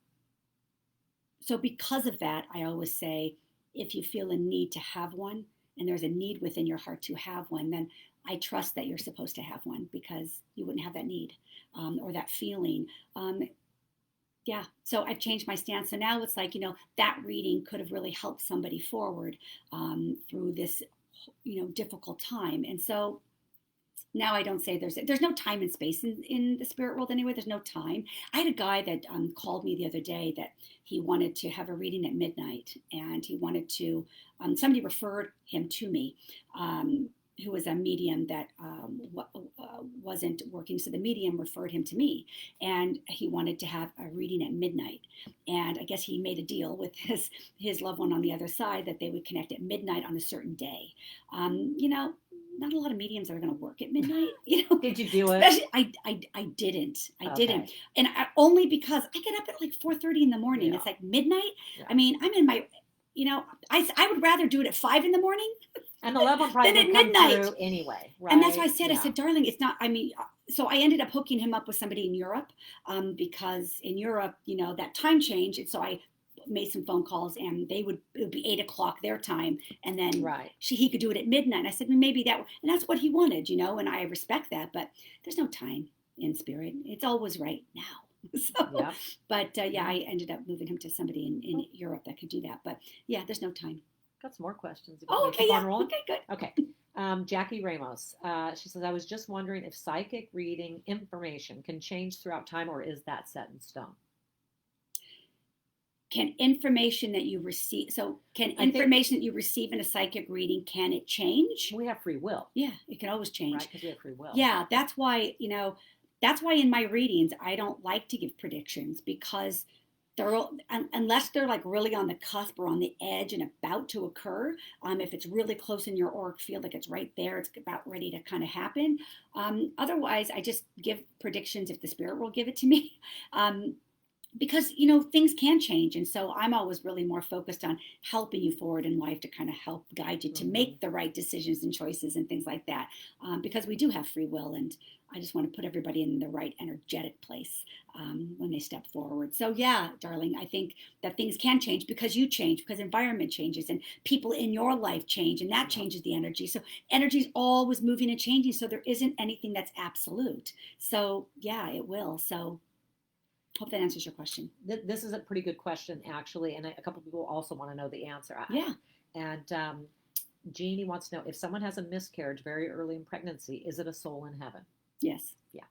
[SPEAKER 1] so because of that, I always say, if you feel a need to have one, and there's a need within your heart to have one, then I trust that you're supposed to have one, because you wouldn't have that need or that feeling. Yeah, so I've changed my stance. So now it's like, you know, that reading could have really helped somebody forward through this, you know, difficult time. And so now I don't say there's no time and space in the spirit world anyway. There's no time. I had a guy that called me the other day that he wanted to have a reading at midnight, and he wanted to, somebody referred him to me, who was a medium that wasn't working. So the medium referred him to me, and he wanted to have a reading at midnight. And I guess he made a deal with his loved one on the other side that they would connect at midnight on a certain day. You know, not a lot of mediums are going to work at midnight. You know,
[SPEAKER 2] did you do it?
[SPEAKER 1] I didn't. I didn't, and only because I get up at like 4:30 in the morning. It's like midnight. I mean, I'm in my, you know, I would rather do it at 5 in the morning.
[SPEAKER 2] And the level probably would come through anyway, right?
[SPEAKER 1] And that's why I said, I said, darling, it's not. I mean, so I ended up hooking him up with somebody in Europe, because in Europe, you know, that time change, and so I made some phone calls, and it would be 8 o'clock their time, and then he could do it at midnight. I said, well, maybe that, and that's what he wanted, you know, and I respect that, but there's no time in spirit. It's always right now. So, but I ended up moving him to somebody in Europe that could do that. But yeah, there's no time.
[SPEAKER 2] Got some more questions.
[SPEAKER 1] Okay, yeah. Okay, good.
[SPEAKER 2] Okay. Jackie Ramos, she says, I was just wondering if psychic reading information can change throughout time, or is that set in stone?
[SPEAKER 1] Can information that you receive, that you receive in a psychic reading, can it change?
[SPEAKER 2] We have free will.
[SPEAKER 1] Yeah, it can always change.
[SPEAKER 2] Right, because we have free will.
[SPEAKER 1] Yeah, that's why, you know, that's why in my readings, I don't like to give predictions, because unless they're like really on the cusp or on the edge and about to occur, if it's really close in your auric field, like it's right there, it's about ready to kind of happen. Otherwise, I just give predictions if the spirit will give it to me. because things can change, and so I'm always really more focused on helping you forward in life to kind of help guide you to make the right decisions and choices and things like that, because we do have free will, and I just want to put everybody in the right energetic place when they step forward. So yeah, darling, I think that things can change because you change, because environment changes and people in your life change, and that changes the energy. So energy is always moving and changing, so there isn't anything that's absolute. So yeah, it will. So hope that answers your question.
[SPEAKER 2] This is a pretty good question, actually, and a couple people also want to know the answer.
[SPEAKER 1] Yeah.
[SPEAKER 2] And Jeannie wants to know, if someone has a miscarriage very early in pregnancy, is it a soul in heaven?
[SPEAKER 1] Yes.
[SPEAKER 2] Yeah.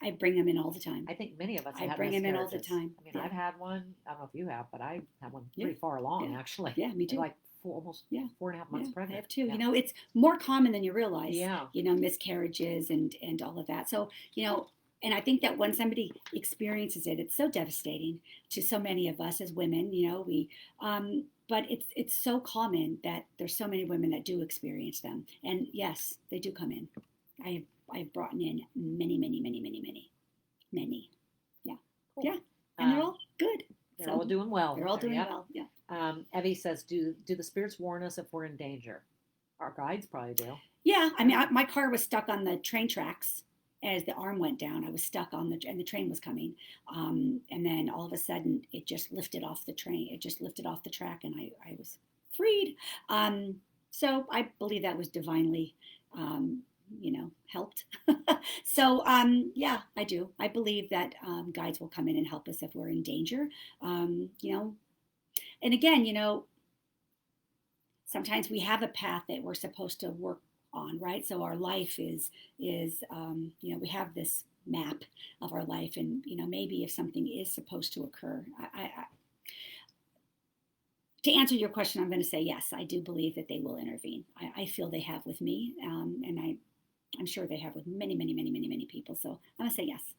[SPEAKER 1] I bring them in all the time.
[SPEAKER 2] I think many of us
[SPEAKER 1] I bring them in all the time.
[SPEAKER 2] I mean, I've had one. I don't know if you have, but I had one pretty far along, actually.
[SPEAKER 1] Yeah, me too.
[SPEAKER 2] Like almost 4.5 months pregnant.
[SPEAKER 1] I have too. It's more common than you realize.
[SPEAKER 2] Yeah.
[SPEAKER 1] Miscarriages and all of that. So, and I think that when somebody experiences it, it's so devastating to so many of us as women. But it's so common that there's so many women that do experience them, and yes, they do come in. I've brought in many. Yeah,
[SPEAKER 2] cool.
[SPEAKER 1] Yeah, and they're all good.
[SPEAKER 2] They're all doing well.
[SPEAKER 1] They're all doing well. Yeah.
[SPEAKER 2] Evie says, "Do the spirits warn us if we're in danger?" Our guides probably do.
[SPEAKER 1] Yeah, I mean, my car was stuck on the train tracks. As the arm went down, I was stuck and the train was coming. And then all of a sudden, it just lifted off the train. It just lifted off the track, and I was freed. So I believe that was divinely, helped. So yeah, I do. I believe that guides will come in and help us if we're in danger. And again, sometimes we have a path that we're supposed to work on, right? So our life is we have this map of our life, and maybe if something is supposed to occur, to answer your question, I'm going to say yes. I do believe that they will intervene. I feel they have with me, and I'm sure they have with many people. So I'm going to say yes.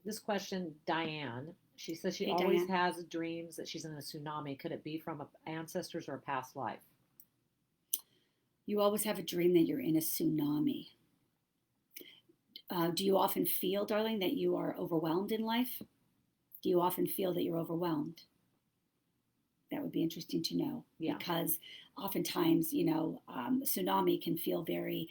[SPEAKER 2] This question, Diane, she says she always has dreams that she's in a tsunami. Could it be from ancestors or a past life?
[SPEAKER 1] You always have a dream that you're in a tsunami. Do you often feel, darling, that you are overwhelmed in life? Do you often feel that you're overwhelmed? That would be interesting to know.
[SPEAKER 2] Yeah.
[SPEAKER 1] Because oftentimes, tsunami can feel very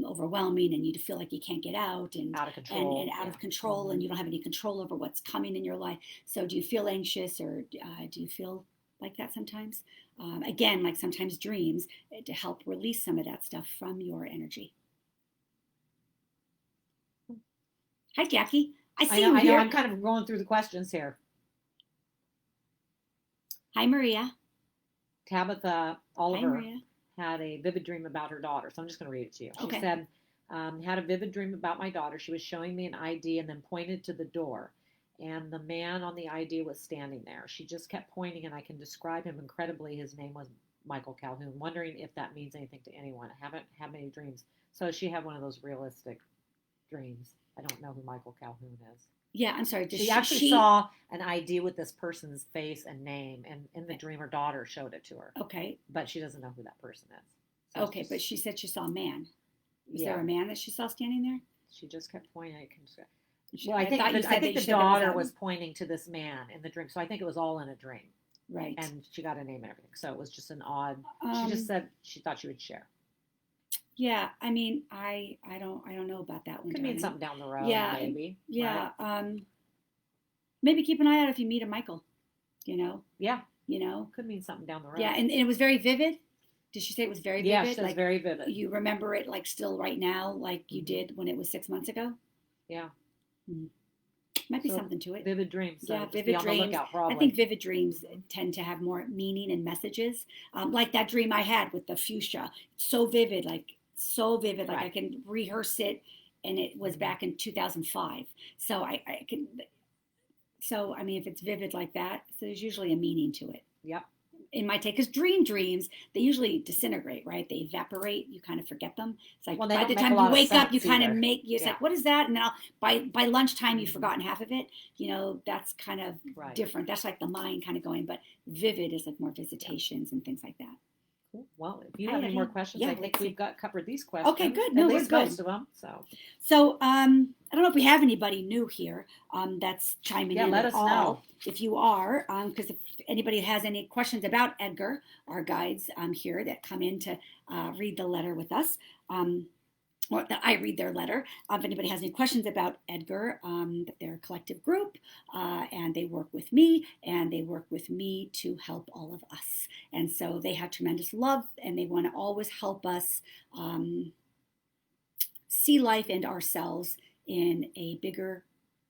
[SPEAKER 1] overwhelming, and you feel like you can't get out, and
[SPEAKER 2] out of control,
[SPEAKER 1] and out of control, and you don't have any control over what's coming in your life. So do you feel anxious, or do you feel like that sometimes? Again, like sometimes dreams, to help release some of that stuff from your energy. Hi, Jackie. I know.
[SPEAKER 2] I'm kind of going through the questions here.
[SPEAKER 1] Hi, Maria.
[SPEAKER 2] Tabitha Oliver had a vivid dream about her daughter. So I'm just going to read it to you. She said, had a vivid dream about my daughter. She was showing me an ID and then pointed to the door. And the man on the ID was standing there. She just kept pointing, and I can describe him incredibly. His name was Michael Calhoun. Wondering if that means anything to anyone. I haven't had many dreams. So she had one of those realistic dreams. I don't know who Michael Calhoun is.
[SPEAKER 1] Yeah, I'm sorry.
[SPEAKER 2] She actually saw an ID with this person's face and name, and in the dream, her daughter showed it to her.
[SPEAKER 1] Okay.
[SPEAKER 2] But she doesn't know who that person is. So
[SPEAKER 1] okay, but she said she saw a man. Was there a man that she saw standing there?
[SPEAKER 2] She just kept pointing. Well, I think the daughter was pointing to this man in the dream, so I think it was all in a dream.
[SPEAKER 1] Right.
[SPEAKER 2] And she got a name and everything, so it was just an odd. She just said she thought she would share.
[SPEAKER 1] Yeah, I mean, I don't know about that one.
[SPEAKER 2] Could mean something down the road.
[SPEAKER 1] Yeah,
[SPEAKER 2] maybe.
[SPEAKER 1] Yeah. Right? Maybe keep an eye out if you meet a Michael.
[SPEAKER 2] Yeah.
[SPEAKER 1] Could
[SPEAKER 2] mean something down the road.
[SPEAKER 1] Yeah, and it was very vivid. Did she say it was very vivid?
[SPEAKER 2] Yeah, she says very vivid.
[SPEAKER 1] You remember it like still right now, like you did when it was 6 months ago?
[SPEAKER 2] Yeah.
[SPEAKER 1] Might be something to it.
[SPEAKER 2] Vivid dreams. So
[SPEAKER 1] yeah, vivid dreams. I think vivid dreams tend to have more meaning and messages. Like that dream I had with the fuchsia. So vivid. Like I can rehearse it, and it was back in 2005. So I can. So I mean, if it's vivid like that, so there's usually a meaning to it.
[SPEAKER 2] Yep.
[SPEAKER 1] In my take, because dreams, they usually disintegrate, right? They evaporate. You kind of forget them. It's like by the time you wake up, you kind of it's like, what is that? And then by lunchtime, you've forgotten half of it. That's kind of different. That's like the mind kind of going. But vivid is like more visitations and things like that.
[SPEAKER 2] Cool. Well, if you have any more questions, I think we've got covered these questions.
[SPEAKER 1] Okay, good. No, we're good.
[SPEAKER 2] Most of them.
[SPEAKER 1] So I don't know if we have anybody new here that's chiming in
[SPEAKER 2] let
[SPEAKER 1] at
[SPEAKER 2] us know.
[SPEAKER 1] If you are, because if anybody has any questions about Edgar, our guides here that come in to read the letter with us, or that I read their letter. If anybody has any questions about Edgar, they're a collective group, and they work with me, to help all of us. And so they have tremendous love, and they want to always help us see life and ourselves in a bigger,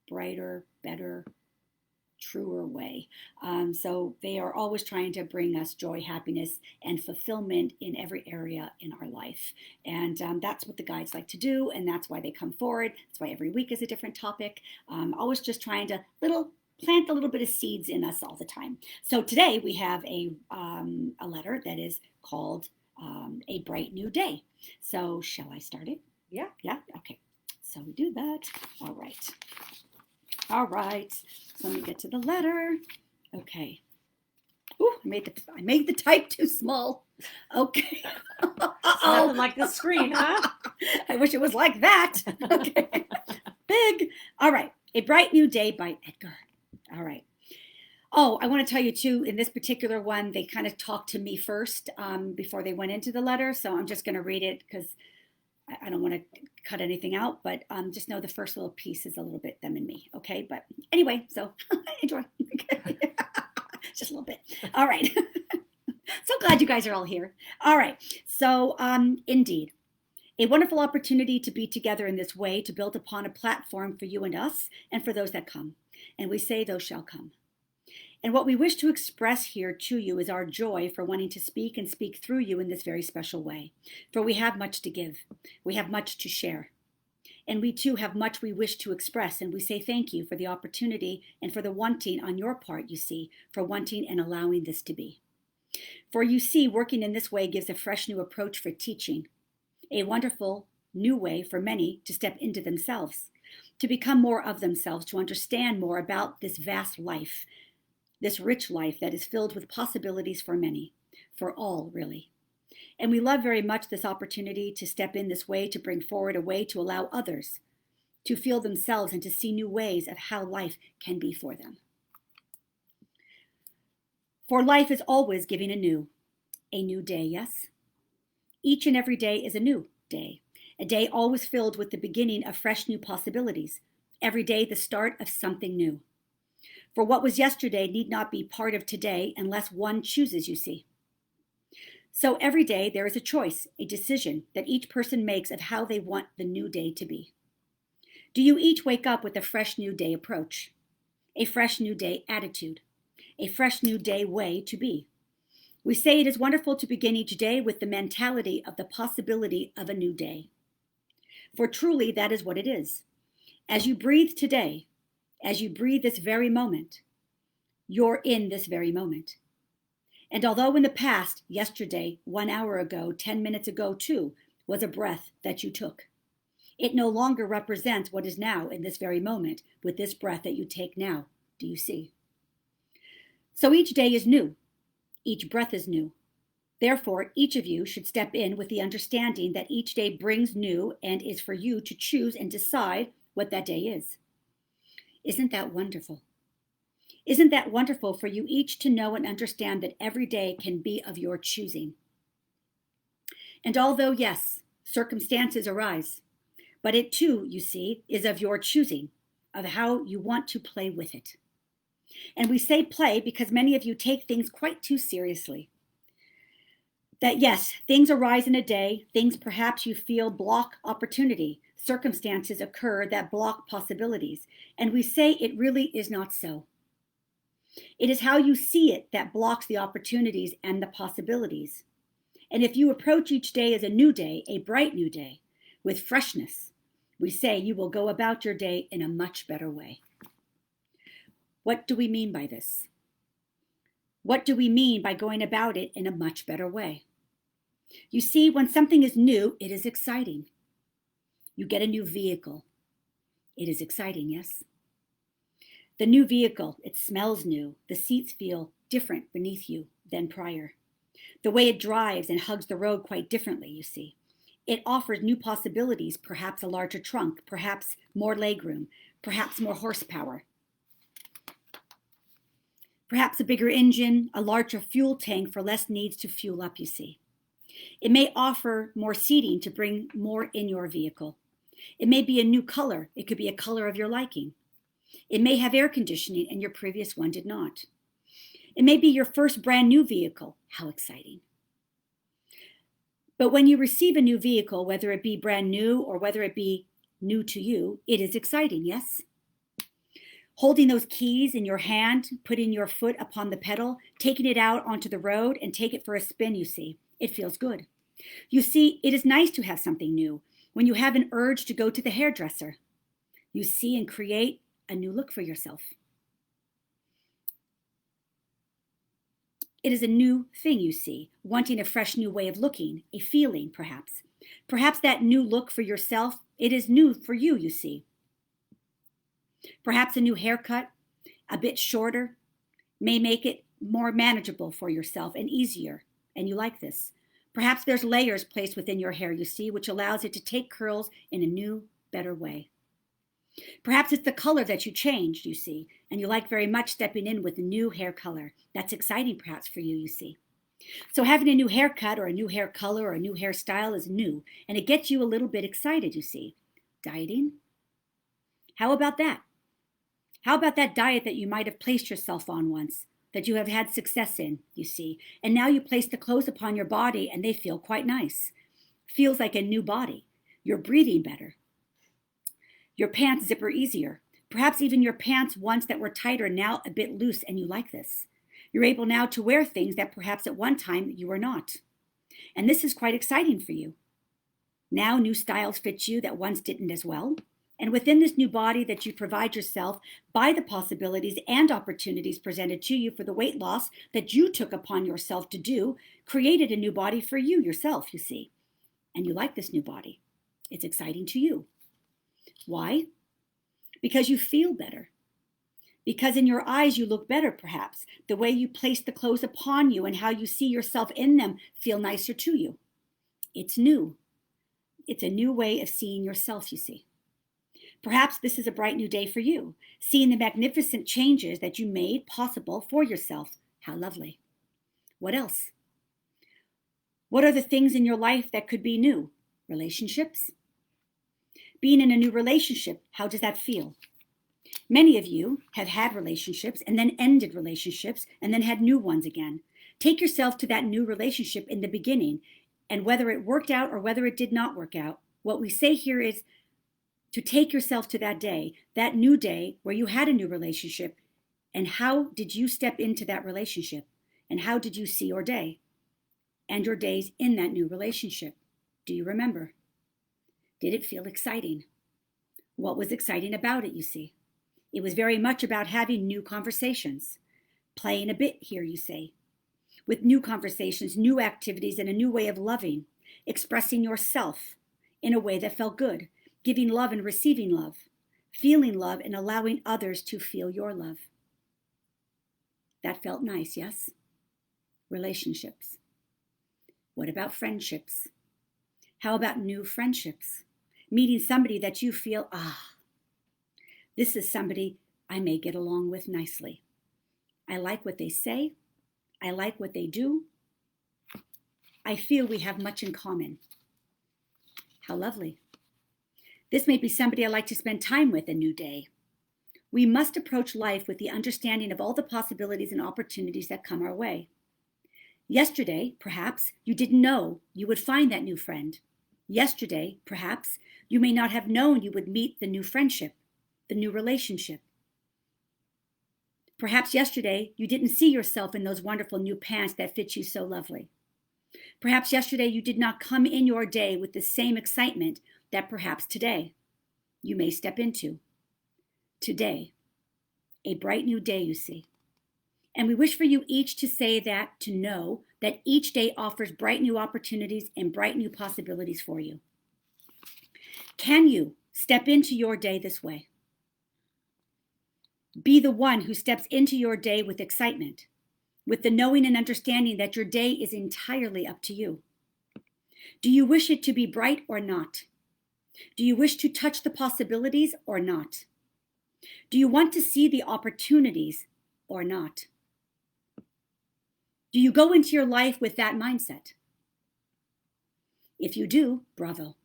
[SPEAKER 1] brighter, better, truer way. So they are always trying to bring us joy, happiness, and fulfillment in every area in our life. And that's what the guides like to do, and that's why they come forward. That's why every week is a different topic. Always just trying to plant a little bit of seeds in us all the time. So today we have a letter that is called A Bright New Day. So shall I start it?
[SPEAKER 2] Yeah.
[SPEAKER 1] Yeah? Okay. So we do that. All right. All right. So let me get to the letter. Okay. Ooh, I made the type too small. Okay.
[SPEAKER 2] Nothing like the screen, huh?
[SPEAKER 1] I wish it was like that. Okay. Big. All right. A Bright New Day by Edgar. All right. Oh, I want to tell you too, in this particular one, they kind of talked to me first before they went into the letter. So I'm just going to read it because I don't want to cut anything out, but just know the first little piece is a little bit them and me. Okay. But anyway, so enjoy. Okay. Just a little bit. All right. So glad you guys are all here. All right. So indeed, a wonderful opportunity to be together in this way, to build upon a platform for you and us and for those that come. And we say those shall come. And what we wish to express here to you is our joy for wanting to speak and speak through you in this very special way. For we have much to give. We have much to share. And we too have much we wish to express. And we say thank you for the opportunity and for the wanting on your part, you see, for wanting and allowing this to be. For you see, working in this way gives a fresh new approach for teaching, a wonderful new way for many to step into themselves, to become more of themselves, to understand more about this vast life, this rich life that is filled with possibilities for many, for all, really. And we love very much this opportunity to step in this way, to bring forward a way to allow others to feel themselves and to see new ways of how life can be for them. For life is always giving a new day, yes? Each and every day is a new day, a day always filled with the beginning of fresh new possibilities, every day the start of something new. For what was yesterday need not be part of today unless one chooses, you see. So every day there is a choice, a decision that each person makes of how they want the new day to be. Do you each wake up with a fresh new day approach, a fresh new day attitude, a fresh new day way to be? We say it is wonderful to begin each day with the mentality of the possibility of a new day. For truly that is what it is. As you breathe today, as you breathe this very moment, you're in this very moment. And although in the past, yesterday, 1 hour ago, 10 minutes ago too, was a breath that you took, it no longer represents what is now in this very moment with this breath that you take now. Do you see? So each day is new. Each breath is new. Therefore, each of you should step in with the understanding that each day brings new and is for you to choose and decide what that day is. Isn't that wonderful? Isn't that wonderful for you each to know and understand that every day can be of your choosing? And although, yes, circumstances arise, but it too, you see, is of your choosing, of how you want to play with it. And we say play because many of you take things quite too seriously. That yes, things arise in a day, things perhaps you feel block opportunity, circumstances occur that block possibilities, and we say it really is not so. It is how you see it that blocks the opportunities and the possibilities. And if you approach each day as a new day, a bright new day, with freshness, we say you will go about your day in a much better way. What do we mean by this? What do we mean by going about it in a much better way? You see, when something is new, it is exciting. You get a new vehicle. It is exciting, yes? The new vehicle, it smells new. The seats feel different beneath you than prior. The way it drives and hugs the road quite differently, you see. It offers new possibilities, perhaps a larger trunk, perhaps more legroom, perhaps more horsepower, perhaps a bigger engine, a larger fuel tank for less needs to fuel up, you see. It may offer more seating to bring more in your vehicle. It may be a new color. It could be a color of your liking. It may have air conditioning and your previous one did not. It may be your first brand new vehicle. How exciting. But when you receive a new vehicle, whether it be brand new or whether it be new to you, it is exciting, yes? Holding those keys in your hand, putting your foot upon the pedal, taking it out onto the road and take it for a spin, you see. It feels good. You see, it is nice to have something new. When you have an urge to go to the hairdresser, you see and create a new look for yourself. It is a new thing, you see, wanting a fresh new way of looking, a feeling, perhaps. Perhaps that new look for yourself, it is new for you, you see. Perhaps a new haircut, a bit shorter, may make it more manageable for yourself and easier, and you like this. Perhaps there's layers placed within your hair, you see, which allows it to take curls in a new, better way. Perhaps it's the color that you changed, you see, and you like very much stepping in with a new hair color. That's exciting perhaps for you, you see. So having a new haircut or a new hair color or a new hairstyle is new, and it gets you a little bit excited, you see. Dieting? How about that? How about that diet that you might have placed yourself on once, that you have had success in, you see, and now you place the clothes upon your body and they feel quite nice. Feels like a new body. You're breathing better. Your pants zipper easier. Perhaps even your pants once that were tighter now a bit loose and you like this. You're able now to wear things that perhaps at one time you were not. And this is quite exciting for you. Now new styles fit you that once didn't as well. And within this new body that you provide yourself by the possibilities and opportunities presented to you for the weight loss that you took upon yourself to do, created a new body for you yourself, you see. And you like this new body. It's exciting to you. Why? Because you feel better. Because in your eyes you look better, perhaps. The way you place the clothes upon you and how you see yourself in them feel nicer to you. It's new. It's a new way of seeing yourself, you see. Perhaps this is a bright new day for you, seeing the magnificent changes that you made possible for yourself. How lovely. What else? What are the things in your life that could be new? Relationships? Being in a new relationship, how does that feel? Many of you have had relationships and then ended relationships and then had new ones again. Take yourself to that new relationship in the beginning, and whether it worked out or whether it did not work out, what we say here is to take yourself to that day, that new day where you had a new relationship, and how did you step into that relationship? And how did you see your day and your days in that new relationship? Do you remember? Did it feel exciting? What was exciting about it, you see? It was very much about having new conversations, playing a bit here, you say, with new conversations, new activities, and a new way of loving, expressing yourself in a way that felt good, giving love and receiving love, feeling love and allowing others to feel your love. That felt nice, yes? Relationships. What about friendships? How about new friendships? Meeting somebody that you feel, this is somebody I may get along with nicely. I like what they say. I like what they do. I feel we have much in common. How lovely. This may be somebody I like to spend time with a new day. We must approach life with the understanding of all the possibilities and opportunities that come our way. Yesterday, perhaps, you didn't know you would find that new friend. Yesterday, perhaps, you may not have known you would meet the new friendship, the new relationship. Perhaps yesterday, you didn't see yourself in those wonderful new pants that fit you so lovely. Perhaps yesterday, you did not come in your day with the same excitement that perhaps today you may step into. Today, a bright new day, you see. And we wish for you each to say that, to know that each day offers bright new opportunities and bright new possibilities for you. Can you step into your day this way? Be the one who steps into your day with excitement, with the knowing and understanding that your day is entirely up to you. Do you wish it to be bright or not? Do you wish to touch the possibilities or not? Do you want to see the opportunities or not? Do you go into your life with that mindset? If you do, bravo.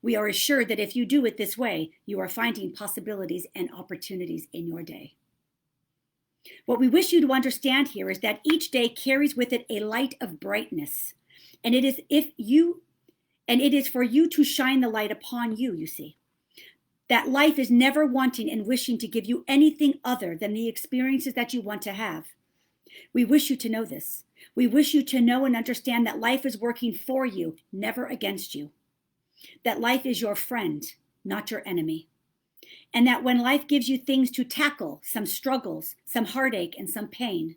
[SPEAKER 1] We are assured that if you do it this way, you are finding possibilities and opportunities in your day. What we wish you to understand here is that each day carries with it a light of brightness, and it is for you to shine the light upon you, you see. That life is never wanting and wishing to give you anything other than the experiences that you want to have. We wish you to know this. We wish you to know and understand that life is working for you, never against you. That life is your friend, not your enemy. And that when life gives you things to tackle, some struggles, some heartache, and some pain,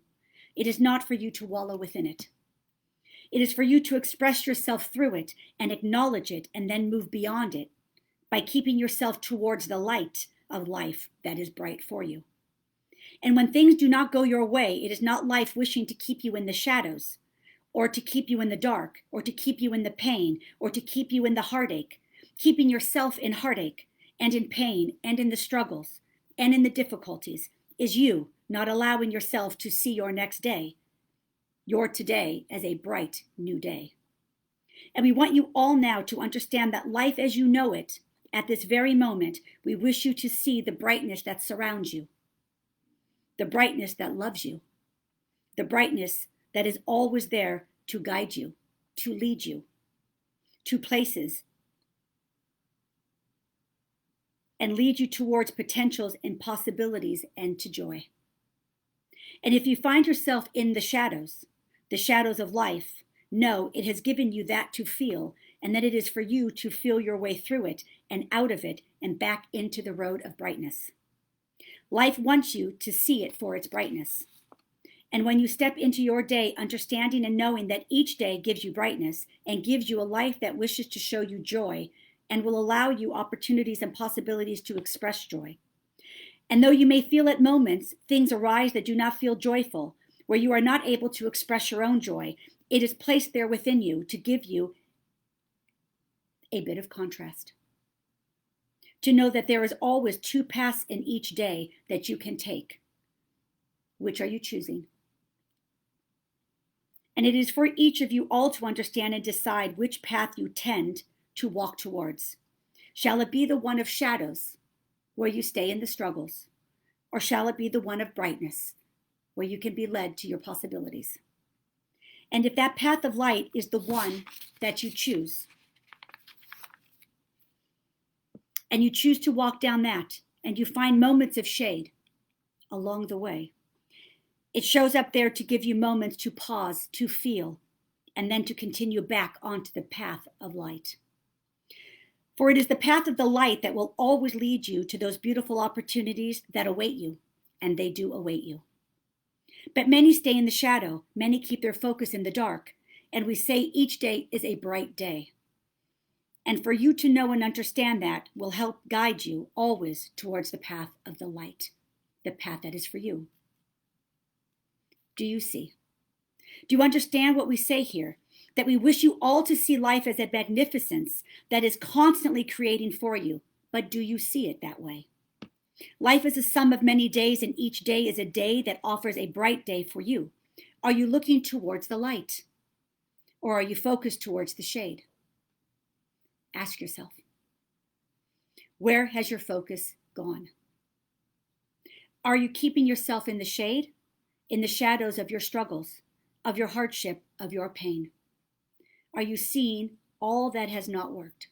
[SPEAKER 1] it is not for you to wallow within it. It is for you to express yourself through it and acknowledge it and then move beyond it by keeping yourself towards the light of life that is bright for you. And when things do not go your way, it is not life wishing to keep you in the shadows, or to keep you in the dark, or to keep you in the pain, or to keep you in the heartache, keeping yourself in heartache and in pain and in the struggles and in the difficulties is you not allowing yourself to see your next day, your today, as a bright new day. And we want you all now to understand that life as you know it, at this very moment, we wish you to see the brightness that surrounds you, the brightness that loves you, the brightness that is always there to guide you, to lead you to places and lead you towards potentials and possibilities and to joy. And if you find yourself in the shadows of life, know it has given you that to feel, and that it is for you to feel your way through it and out of it and back into the road of brightness. Life wants you to see it for its brightness. And when you step into your day, understanding and knowing that each day gives you brightness and gives you a life that wishes to show you joy and will allow you opportunities and possibilities to express joy. And though you may feel at moments things arise that do not feel joyful, where you are not able to express your own joy, it is placed there within you to give you a bit of contrast. To know that there is always two paths in each day that you can take. Which are you choosing? And it is for each of you all to understand and decide which path you tend to walk towards. Shall it be the one of shadows, where you stay in the struggles, or shall it be the one of brightness, where you can be led to your possibilities? And if that path of light is the one that you choose, and you choose to walk down that, and you find moments of shade along the way, it shows up there to give you moments to pause, to feel, and then to continue back onto the path of light. For it is the path of the light that will always lead you to those beautiful opportunities that await you, and they do await you. But many stay in the shadow, many keep their focus in the dark, and we say each day is a bright day. And for you to know and understand that will help guide you always towards the path of the light, the path that is for you. Do you see? Do you understand what we say here? That we wish you all to see life as a magnificence that is constantly creating for you. But do you see it that way? Life is a sum of many days, and each day is a day that offers a bright day for you. Are you looking towards the light? Or are you focused towards the shade? Ask yourself. Where has your focus gone? Are you keeping yourself in the shade, in the shadows of your struggles, of your hardship, of your pain? Are you seeing all that has not worked?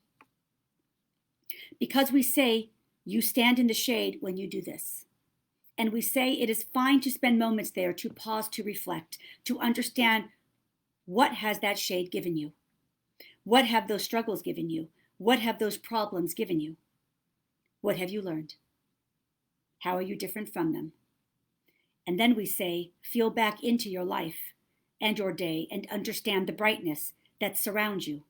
[SPEAKER 1] Because we say you stand in the shade when you do this. And we say it is fine to spend moments there to pause, to reflect, to understand what has that shade given you? What have those struggles given you? What have those problems given you? What have you learned? How are you different from them? And then we say, feel back into your life and your day and understand the brightness that surrounds you.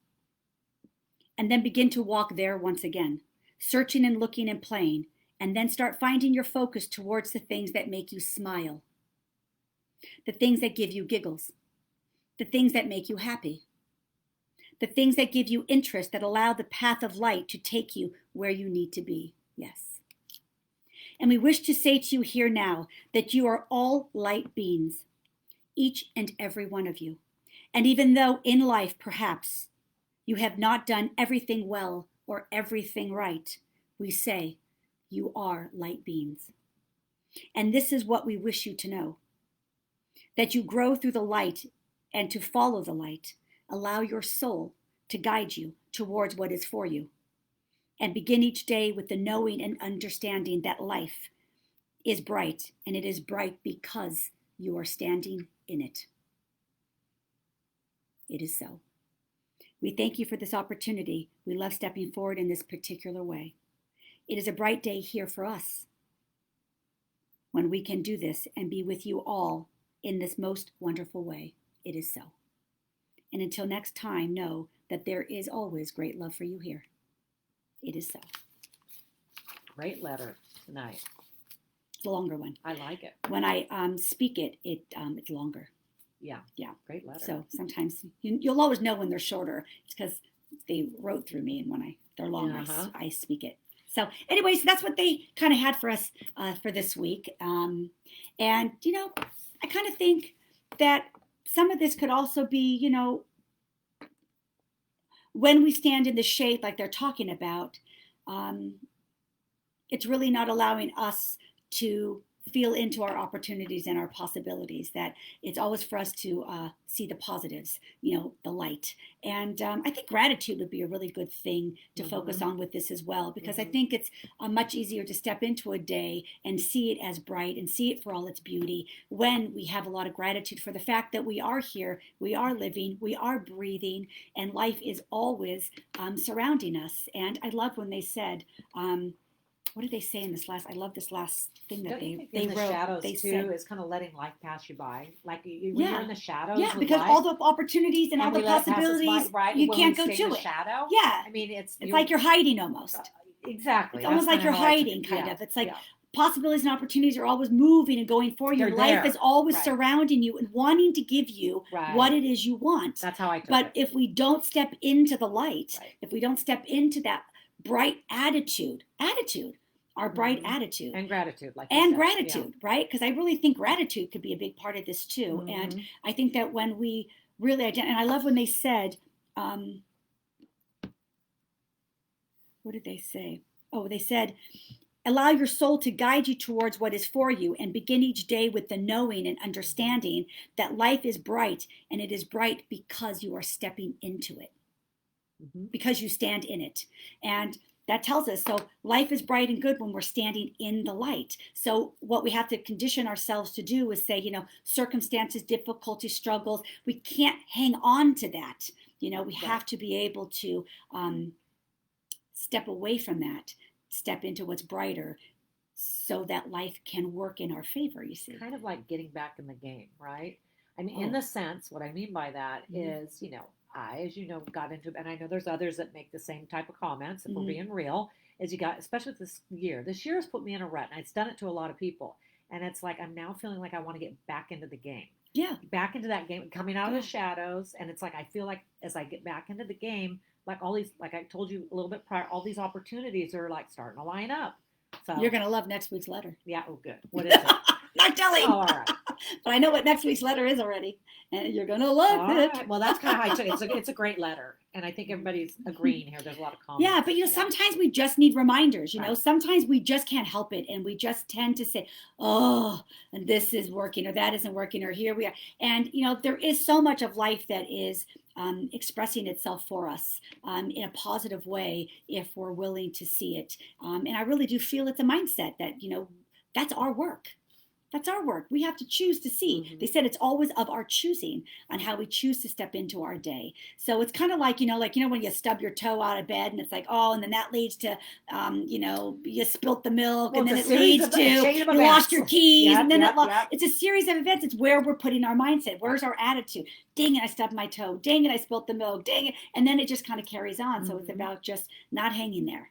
[SPEAKER 1] And then begin to walk there once again, searching and looking and playing, and then start finding your focus towards the things that make you smile. the things that give you giggles, the things that make you happy, the things that give you interest, that allow the path of light to take you where you need to be. Yes. And we wish to say to you here now that you are all light beings, each and every one of you. And even though in life, perhaps, you have not done everything well or everything right, we say you are light beings. And this is what we wish you to know, that you grow through the light and to follow the light. Allow your soul to guide you towards what is for you. And begin each day with the knowing and understanding that life is bright, and it is bright because you are standing in it. It is so. We thank you for this opportunity. We love stepping forward in this particular way. It is a bright day here for us when we can do this and be with you all in this most wonderful way. It is so. And until next time, know that there is always great love for you here. It is so.
[SPEAKER 2] Great letter tonight.
[SPEAKER 1] It's a longer one.
[SPEAKER 2] I like it.
[SPEAKER 1] When I speak it, it's longer.
[SPEAKER 2] Yeah.
[SPEAKER 1] Yeah.
[SPEAKER 2] Great letter.
[SPEAKER 1] So sometimes you'll always know when they're shorter. It's because they wrote through me, and when they're long, I speak it. So anyways, that's what they kind of had for us for this week. And, I kind of think that some of this could also be, when we stand in the shade like they're talking about, it's really not allowing us to feel into our opportunities and our possibilities, that it's always for us to see the positives, the light. And I think gratitude would be a really good thing to focus on with this as well, because I think it's much easier to step into a day and see it as bright and see it for all its beauty when we have a lot of gratitude for the fact that we are here, we are living, we are breathing, and life is always surrounding us. And I love when they said, what did they say in this last? I love this last thing that they
[SPEAKER 2] in the
[SPEAKER 1] wrote.
[SPEAKER 2] Shadows
[SPEAKER 1] they
[SPEAKER 2] too
[SPEAKER 1] said,
[SPEAKER 2] is kind of letting life pass you by, like when you're in the shadows.
[SPEAKER 1] Yeah, because all the opportunities and all the possibilities, you can't go to it.
[SPEAKER 2] Shadow.
[SPEAKER 1] Yeah,
[SPEAKER 2] I mean it's
[SPEAKER 1] like you're hiding almost.
[SPEAKER 2] Exactly,
[SPEAKER 1] it's almost like you're hiding, kind of. It's like possibilities and opportunities are always moving and going for you. Life is always surrounding you and wanting to give you what it is you want.
[SPEAKER 2] That's how I took
[SPEAKER 1] it. If we don't step into the light, if we don't step into that bright attitude, our bright attitude
[SPEAKER 2] and gratitude,
[SPEAKER 1] right? Because I really think gratitude could be a big part of this too. And I think that when we really and I love when they said, what did they say? Oh, they said, allow your soul to guide you towards what is for you, and begin each day with the knowing and understanding that life is bright, and it is bright because you are stepping into it, because you stand in it. And that tells us, so life is bright and good when we're standing in the light. So what we have to condition ourselves to do is say, circumstances, difficulties, struggles, we can't hang on to that. We have to be able to step away from that, step into what's brighter, so that life can work in our favor, you see.
[SPEAKER 2] Kind of like getting back in the game, right? I mean, in the sense, what I mean by that is, I, as you know, got into, and I know there's others that make the same type of comments, if we're being real, is especially with this year. This year has put me in a rut, and it's done it to a lot of people. And it's like, I'm now feeling like I want to get back into the game.
[SPEAKER 1] Yeah.
[SPEAKER 2] Back into that game, coming out of the shadows. And it's like, I feel like as I get back into the game, like all these, like I told you a little bit prior, all these opportunities are like starting to line up. So
[SPEAKER 1] you're going to love next week's letter.
[SPEAKER 2] Yeah. Oh, good. What is it?
[SPEAKER 1] Not telling.
[SPEAKER 2] Oh, all right.
[SPEAKER 1] But I know what next week's letter is already, and you're going to love it.
[SPEAKER 2] Right. Well, that's kind of how I took it. It's a great letter, and I think everybody's agreeing here. There's a lot of comments.
[SPEAKER 1] Yeah, but sometimes we just need reminders. Sometimes we just can't help it, and we just tend to say, "Oh, and this is working, or that isn't working, or here we are." And there is so much of life that is expressing itself for us in a positive way if we're willing to see it. And I really do feel it's a mindset that that's our work. That's our work. We have to choose to see. They said it's always of our choosing on how we choose to step into our day. So it's kind of like, when you stub your toe out of bed and it's like, oh, and then that leads to, you spilt the milk, and then it leads to you lost your keys. And then it's a series of events. It's where we're putting our mindset. Where's our attitude? Dang it, I stubbed my toe. Dang it, I spilt the milk. Dang it. And then it just kind of carries on. So it's about just not hanging there.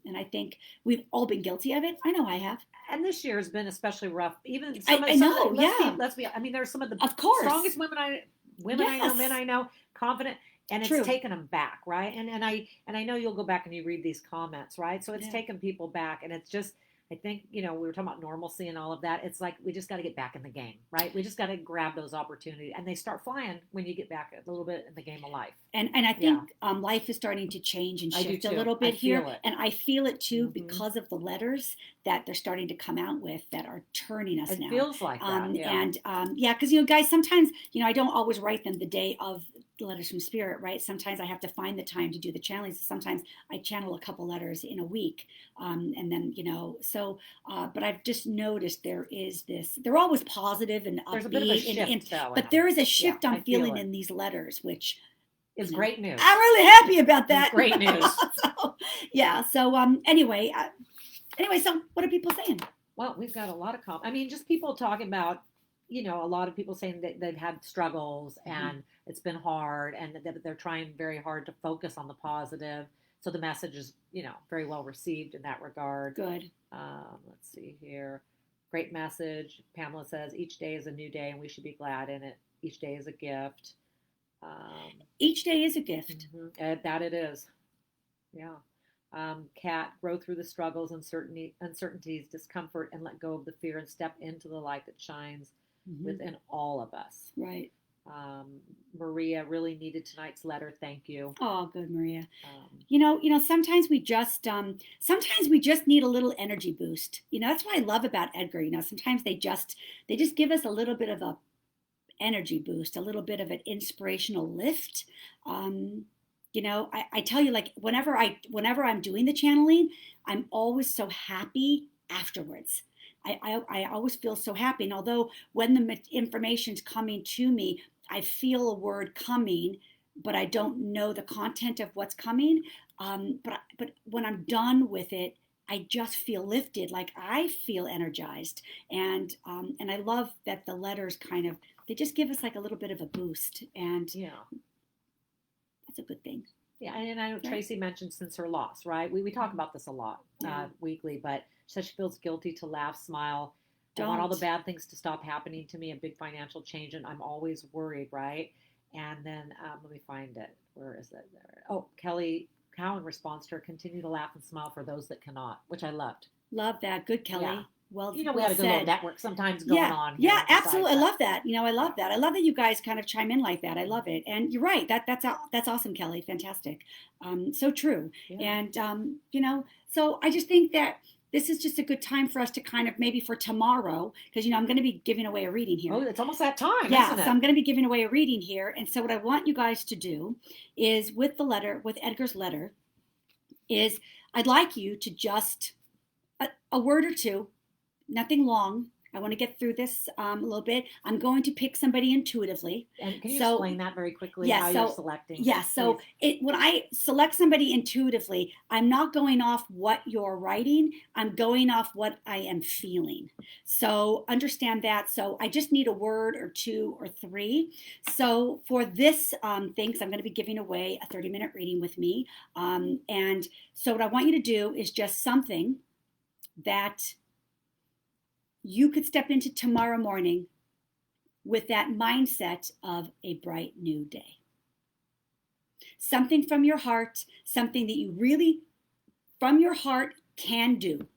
[SPEAKER 1] and I think we've all been guilty of it. I know I have.
[SPEAKER 2] And this year has been especially rough. Even
[SPEAKER 1] I know,
[SPEAKER 2] let's be. I mean, there's some of the
[SPEAKER 1] of course
[SPEAKER 2] strongest women I know, men I know, confident, and
[SPEAKER 1] True.
[SPEAKER 2] it's taken them back, right? And I know you'll go back and you read these comments, right? So it's taken people back, and it's just. I think, we were talking about normalcy and all of that. It's like we just got to get back in the game, right? We just got to grab those opportunities, and they start flying when you get back a little bit in the game of life.
[SPEAKER 1] And I think life is starting to change and shift a little bit here. And I feel it too because of the letters that they're starting to come out with that are turning us now.
[SPEAKER 2] It feels like that.
[SPEAKER 1] And because, guys, sometimes, I don't always write them the day of Letters from Spirit, right? Sometimes I have to find the time to do the channeling. Sometimes I channel a couple letters in a week. And then, but I've just noticed there is this, they're always positive and upbeat.
[SPEAKER 2] There's a bit of a shift,
[SPEAKER 1] but there is a shift I'm feeling in these letters, which
[SPEAKER 2] is great news.
[SPEAKER 1] I'm really happy about that.
[SPEAKER 2] It's great news.
[SPEAKER 1] Anyway, so what are people saying?
[SPEAKER 2] Well, we've got a lot of just people talking about, a lot of people saying that they've had struggles and it's been hard, and that they're trying very hard to focus on the positive. So the message is, very well received in that regard.
[SPEAKER 1] Good.
[SPEAKER 2] Let's see here. Great message. Pamela says, each day is a new day and we should be glad in it. Each day is a gift.
[SPEAKER 1] Each day is a gift.
[SPEAKER 2] That it is. Yeah. Kat, grow through the struggles, uncertainties, discomfort, and let go of the fear and step into the light that shines within all of us.
[SPEAKER 1] Right.
[SPEAKER 2] Maria really needed tonight's letter. Thank you.
[SPEAKER 1] Oh, good, Maria. Sometimes we just need a little energy boost. That's what I love about Edgar. Sometimes they just give us a little bit of a energy boost, a little bit of an inspirational lift. I tell you, like, whenever I'm doing the channeling, I'm always so happy afterwards. I always feel so happy. And although when the information's coming to me, I feel a word coming, but I don't know the content of what's coming. But when I'm done with it, I just feel lifted, like I feel energized. And I love that the letters they just give us like a little bit of a boost. And that's a good thing.
[SPEAKER 2] Yeah, and I know Tracy mentioned since her loss, right? We talk about this a lot weekly, but she says she feels guilty to laugh, smile. I want all the bad things to stop happening to me, a big financial change, and I'm always worried, right? And then let me find it. Where is it? There. Oh, Kelly Cowan responds to her, continue to laugh and smile for those that cannot, which I loved.
[SPEAKER 1] Love that. Good, Kelly.
[SPEAKER 2] Yeah.
[SPEAKER 1] Well,
[SPEAKER 2] we got a good little network sometimes going on.
[SPEAKER 1] Yeah, absolutely. I love that. I love that. I love that you guys kind of chime in like that. I love it. And you're right. That's awesome, Kelly. Fantastic. So true. Yeah. And, so I just think that this is just a good time for us to kind of maybe for tomorrow, because, I'm going to be giving away a reading here.
[SPEAKER 2] Oh, it's almost that time,
[SPEAKER 1] yeah,
[SPEAKER 2] isn't it?
[SPEAKER 1] So I'm going to be giving away a reading here. And so what I want you guys to do is with Edgar's letter, is I'd like you to just, a word or two, nothing long. I want to get through this a little bit. I'm going to pick somebody intuitively.
[SPEAKER 2] And can you explain that very quickly, how you're selecting?
[SPEAKER 1] Yes. So when I select somebody intuitively, I'm not going off what you're writing. I'm going off what I am feeling. So understand that. So I just need a word or two or three. So for this thing, because I'm going to be giving away a 30-minute reading with me. And so what I want you to do is just something that you could step into tomorrow morning with that mindset of a bright new day. Something from your heart, something that you really, from your heart, can do.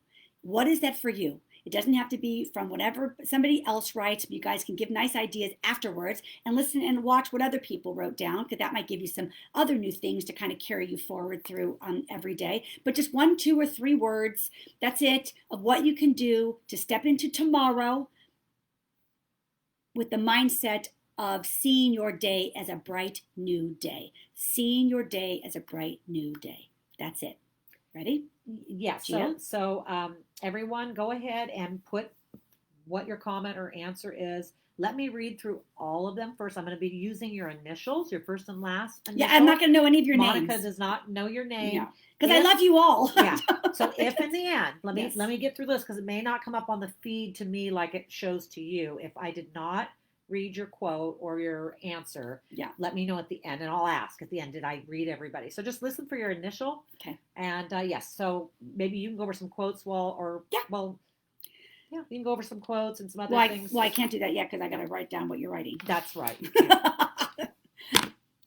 [SPEAKER 1] What is that for you? It doesn't have to be from whatever somebody else writes. You guys can give nice ideas afterwards and listen and watch what other people wrote down, because that might give you some other new things to kind of carry you forward through every day. But just 1, 2, or 3 words, that's it, of what you can do to step into tomorrow with the mindset of seeing your day as a bright new day. Seeing your day as a bright new day. That's it. Ready?
[SPEAKER 2] Yes. So everyone go ahead and put what your comment or answer is. Let me read through all of them first. I'm going to be using your initials, your first and last initial.
[SPEAKER 1] Yeah, I'm not going to know any of your names.
[SPEAKER 2] Monica does not know your name.
[SPEAKER 1] Because I love you all.
[SPEAKER 2] Yeah. So if in the end, let me get through this, because it may not come up on the feed to me like it shows to you. If I did not read your quote or your answer, let me know at the end, and I'll ask at the end, did I read everybody? So just listen for your initial.
[SPEAKER 1] Okay.
[SPEAKER 2] And yes, so maybe you can go over some quotes you can go over some quotes and some other things.
[SPEAKER 1] Well, I can't do that yet because I got to write down what you're writing.
[SPEAKER 2] That's right.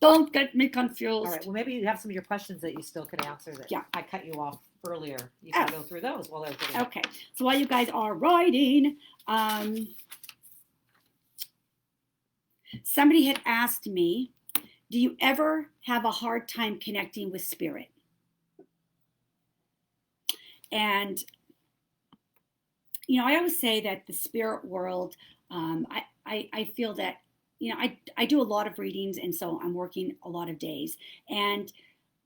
[SPEAKER 1] Don't get me confused.
[SPEAKER 2] All right. Well, maybe you have some of your questions that you still could answer that I cut you off earlier. You can go through those while they're doing
[SPEAKER 1] Okay. So while you guys are writing, somebody had asked me, do you ever have a hard time connecting with spirit? And, I always say that the spirit world, I feel that, I do a lot of readings, and so I'm working a lot of days. And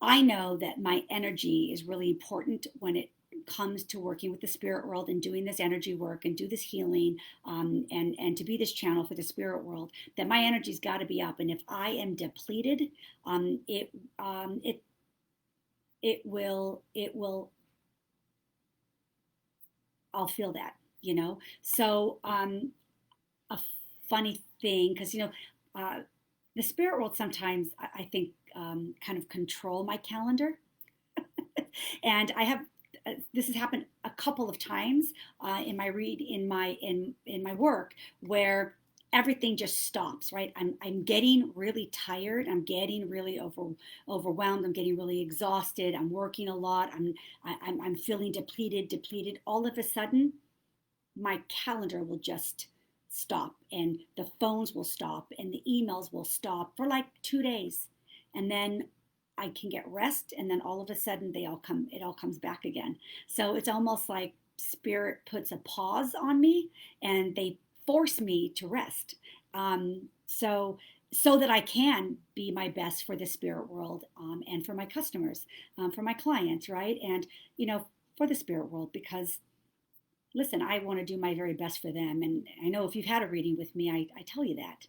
[SPEAKER 1] I know that my energy is really important when it comes to working with the spirit world and doing this energy work and do this healing, and to be this channel for the spirit world, that my energy's got to be up. And if I am depleted, it will, I'll feel that, So a funny thing, because the spirit world sometimes, I think, kind of control my calendar. And I have this has happened a couple of times in my work, where everything just stops, right? I'm getting really tired. I'm getting really overwhelmed. I'm getting really exhausted. I'm working a lot. I'm feeling depleted. All of a sudden, my calendar will just stop, and the phones will stop, and the emails will stop for like 2 days, and then I can get rest, and then all of a sudden it all comes back again. So it's almost like spirit puts a pause on me, and they force me to rest, so that I can be my best for the spirit world, and for my customers, for my clients, right? And for the spirit world, because listen, I want to do my very best for them. And I know if you've had a reading with me, I tell you that.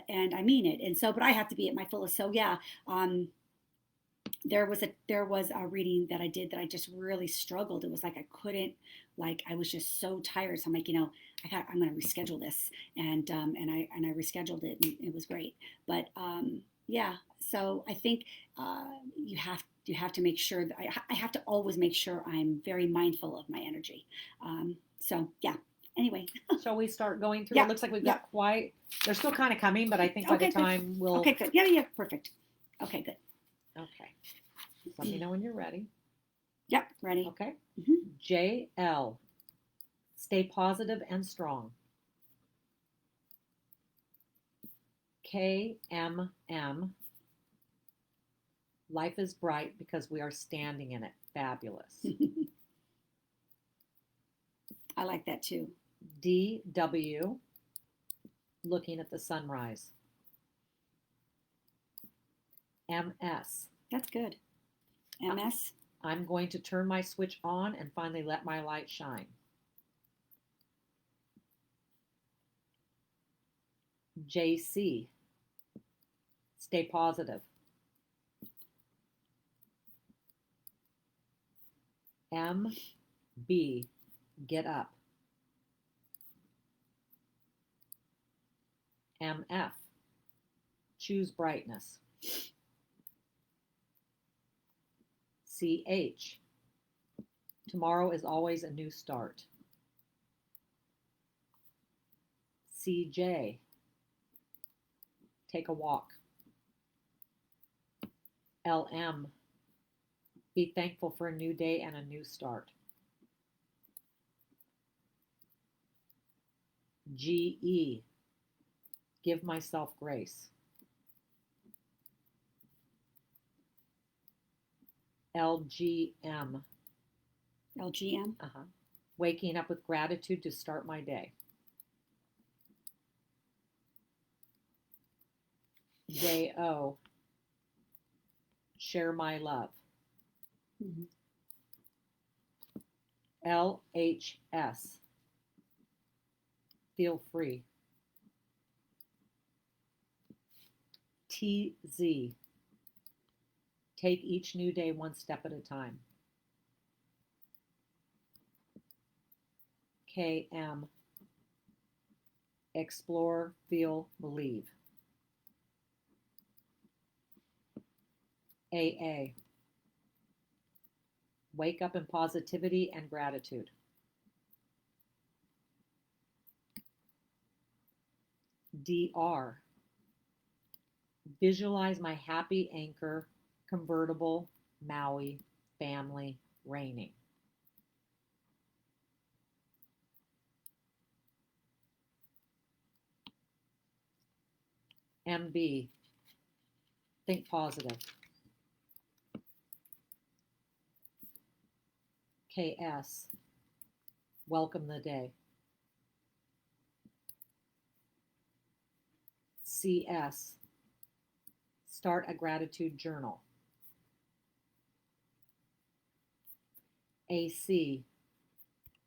[SPEAKER 1] And I mean it. And so, but I have to be at my fullest. So yeah, there was a reading that I did that I just really struggled. It was like I couldn't, I was just so tired. So I'm like, I'm going to reschedule this. And I rescheduled it, and it was great. But yeah, so I think you have to make sure that I have to always make sure I'm very mindful of my energy. So yeah. Anyway,
[SPEAKER 2] shall we start going through? It looks like we've got they're still kind of coming, but I think by the time we'll.
[SPEAKER 1] Okay, good. Yeah, perfect. Okay, good.
[SPEAKER 2] Okay. Let me know when you're ready.
[SPEAKER 1] Yep, ready.
[SPEAKER 2] Okay. JL. Stay positive and strong. KMM. Life is bright because we are standing in it. Fabulous.
[SPEAKER 1] I like that too.
[SPEAKER 2] DW. Looking at the sunrise. MS.
[SPEAKER 1] That's good. MS.
[SPEAKER 2] I'm going to turn my switch on and finally let my light shine. JC. Stay positive. MB. Get up. MF. Choose brightness. CH. Tomorrow is always a new start. CJ. Take a walk. LM. Be thankful for a new day and a new start. GE. Give myself grace. LGM.
[SPEAKER 1] LGM?
[SPEAKER 2] Waking up with gratitude to start my day. JO. Share my love. LHS. Feel free. TZ. Take each new day one step at a time. KM. Explore, feel, believe. AA. Wake up in positivity and gratitude. DR. Visualize my happy anchor, convertible, Maui, family, raining. MB. Think positive. KS. Welcome the day. CS. Start a gratitude journal. AC.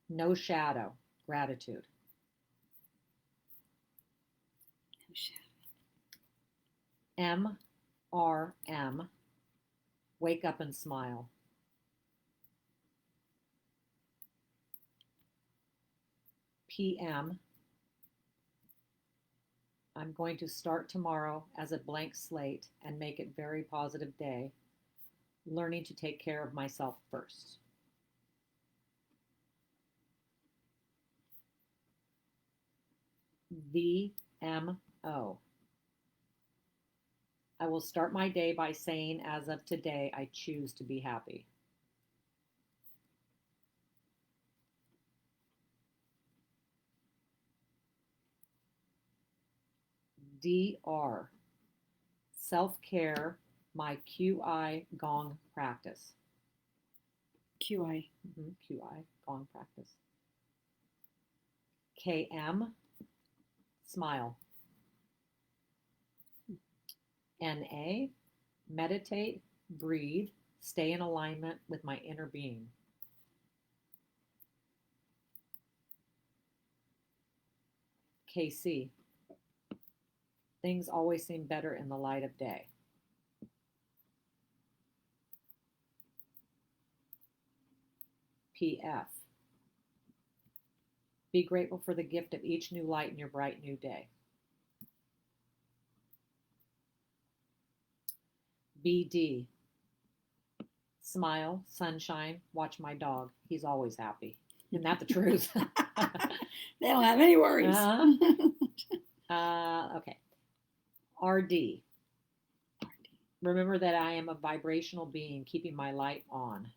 [SPEAKER 2] No shadow. Gratitude.
[SPEAKER 1] No shadow.
[SPEAKER 2] MRM. Wake up and smile. PM. I'm going to start tomorrow as a blank slate and make it a very positive day, learning to take care of myself first. VMO. I will start my day by saying, as of today, I choose to be happy. DR. Self-care, my QI gong practice.
[SPEAKER 1] QI.
[SPEAKER 2] QI gong practice. KM. Smile. NA. Meditate, breathe, stay in alignment with my inner being. KC. Things always seem better in the light of day. PF. Be grateful for the gift of each new light in your bright new day. BD. Smile, sunshine, watch my dog. He's always happy. Isn't that the truth?
[SPEAKER 1] They don't have any worries.
[SPEAKER 2] Okay. RD. Remember that I am a vibrational being, keeping my light on.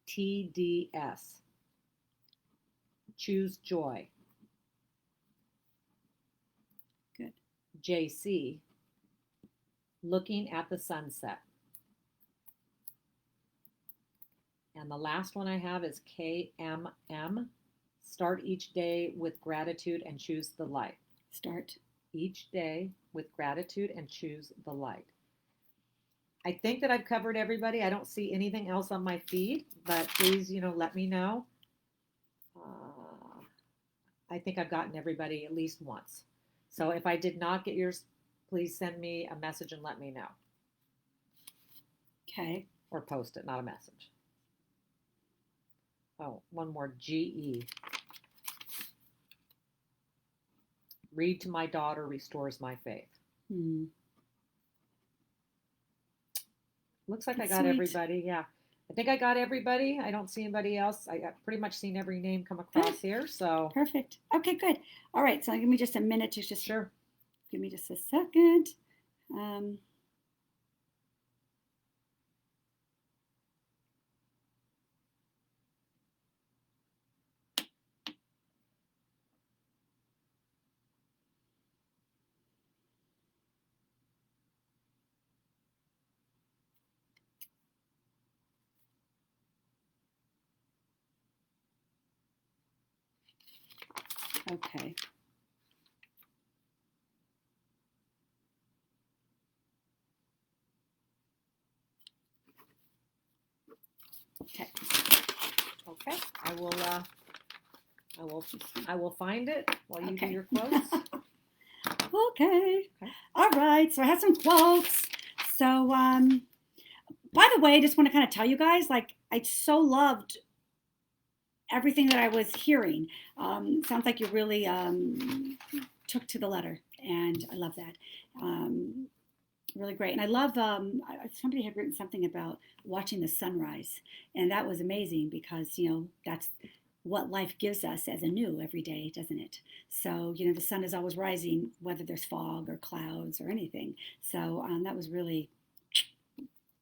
[SPEAKER 2] TDS. Choose joy.
[SPEAKER 1] Good.
[SPEAKER 2] JC. Looking at the sunset. And the last one I have is KMM. Start each day with gratitude and choose the light.
[SPEAKER 1] Start
[SPEAKER 2] each day with gratitude and choose the light. I think that I've covered everybody. I don't see anything else on my feed, but please, let me know. I think I've gotten everybody at least once. So if I did not get yours, please send me a message and let me know.
[SPEAKER 1] Okay.
[SPEAKER 2] Or post it, not a message. Oh, one more. GE. Read to my daughter restores my faith. Looks like
[SPEAKER 1] That's
[SPEAKER 2] I got
[SPEAKER 1] sweet.
[SPEAKER 2] Everybody. Yeah. I think I got everybody. I don't see anybody else. I've pretty much seen every name come across here. So
[SPEAKER 1] perfect. Okay, good. All right. So give me just a minute to just
[SPEAKER 2] sure.
[SPEAKER 1] Give me just a second. Okay. Okay.
[SPEAKER 2] Okay. I will find it while you do your quotes.
[SPEAKER 1] Okay. All right. So I have some quotes. So, by the way, I just want to kind of tell you guys, like, I so loved everything that I was hearing. Sounds like you really took to the letter, and I love that. Really great. And I love, somebody had written something about watching the sunrise, and that was amazing because, that's what life gives us as a new every day, doesn't it? So, the sun is always rising, whether there's fog or clouds or anything. So that was really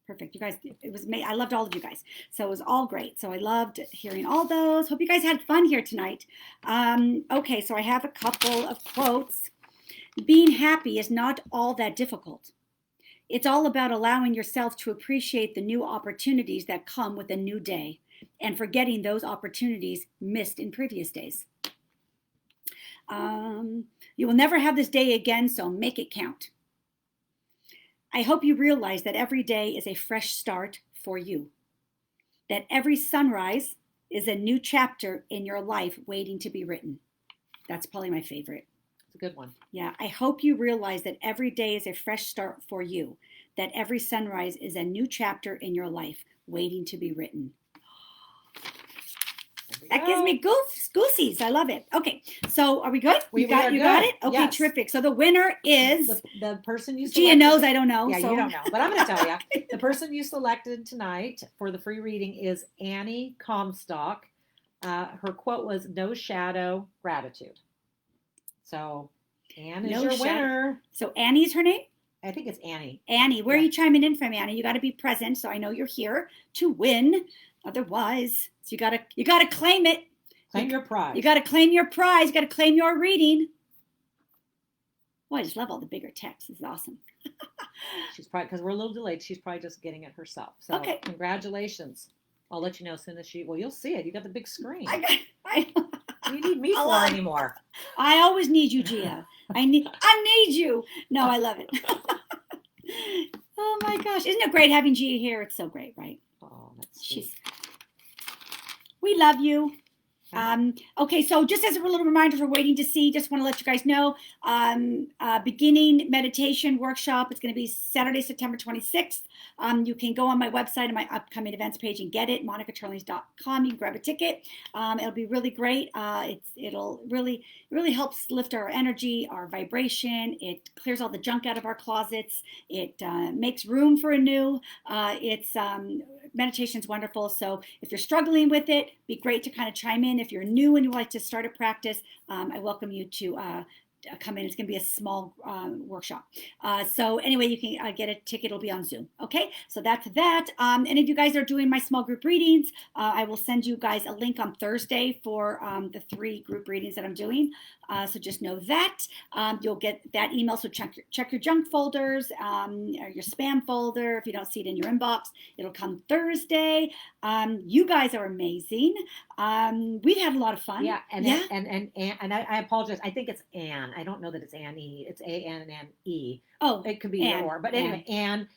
[SPEAKER 1] perfect. You guys, it was I loved all of you guys. So it was all great. So I loved hearing all those. Hope you guys had fun here tonight. Okay, so I have a couple of quotes. Being happy is not all that difficult. It's all about allowing yourself to appreciate the new opportunities that come with a new day and forgetting those opportunities missed in previous days. You will never have this day again, so make it count. I hope you realize that every day is a fresh start for you, that every sunrise is a new chapter in your life waiting to be written. That's probably my favorite.
[SPEAKER 2] It's a good one.
[SPEAKER 1] Yeah, I hope you realize that every day is a fresh start for you, that every sunrise is a new chapter in your life waiting to be written. That gives me goosies. I love it. Okay, so are we good? You got it? Okay, yes. Terrific. So the winner is
[SPEAKER 2] the person you selected.
[SPEAKER 1] Gia knows I don't know.
[SPEAKER 2] Yeah, so. You don't know, but I'm going to tell you. The person you selected tonight for the free reading is Annie Comstock. Her quote was, "No shadow, gratitude." So Anne is your winner.
[SPEAKER 1] So Annie's her name?
[SPEAKER 2] I think it's Annie.
[SPEAKER 1] Annie, where are you chiming in from, Annie? You got to be present, so I know you're here to win. Otherwise, so you gotta claim it.
[SPEAKER 2] Claim your prize.
[SPEAKER 1] You gotta claim your prize. You gotta claim your reading. Boy, I just love all the bigger text. This is awesome.
[SPEAKER 2] She's probably, because we're a little delayed, she's probably just getting it herself. So okay. Congratulations. I'll let you know as soon as you'll see it. You got the big screen. You need me for anymore.
[SPEAKER 1] I always need you, Gia. I need you. No, I love it. Oh my gosh. Isn't it great having Gia here? It's so great, right?
[SPEAKER 2] Oh, that's sweet.
[SPEAKER 1] We love you. Okay, so just as a little reminder for Waiting to See, just want to let you guys know, beginning meditation workshop. It's going to be Saturday, September 26th. You can go on my website and my upcoming events page and get it, monicacharlings.com. You can grab a ticket. It'll be really great. It'll really helps lift our energy, our vibration. It clears all the junk out of our closets. It makes room for a new. Meditation's wonderful. So if you're struggling with it, be great to kind of chime in. If you're new and you would like to start a practice, I welcome you to come in. It's going to be a small workshop. So anyway, you can get a ticket. It'll be on Zoom. Okay, so that's that. And if you guys are doing my small group readings, I will send you guys a link on Thursday for the 3 group readings that I'm doing. So just know that. You'll get that email. So check your junk folders, or your spam folder. If you don't see it in your inbox, it'll come Thursday. You guys are amazing. We've had a lot of fun.
[SPEAKER 2] Yeah, and I apologize. I think it's Anne. I don't know that it's Annie. It's Anne. Oh, it could be Anne. Or, but anyway, Anne.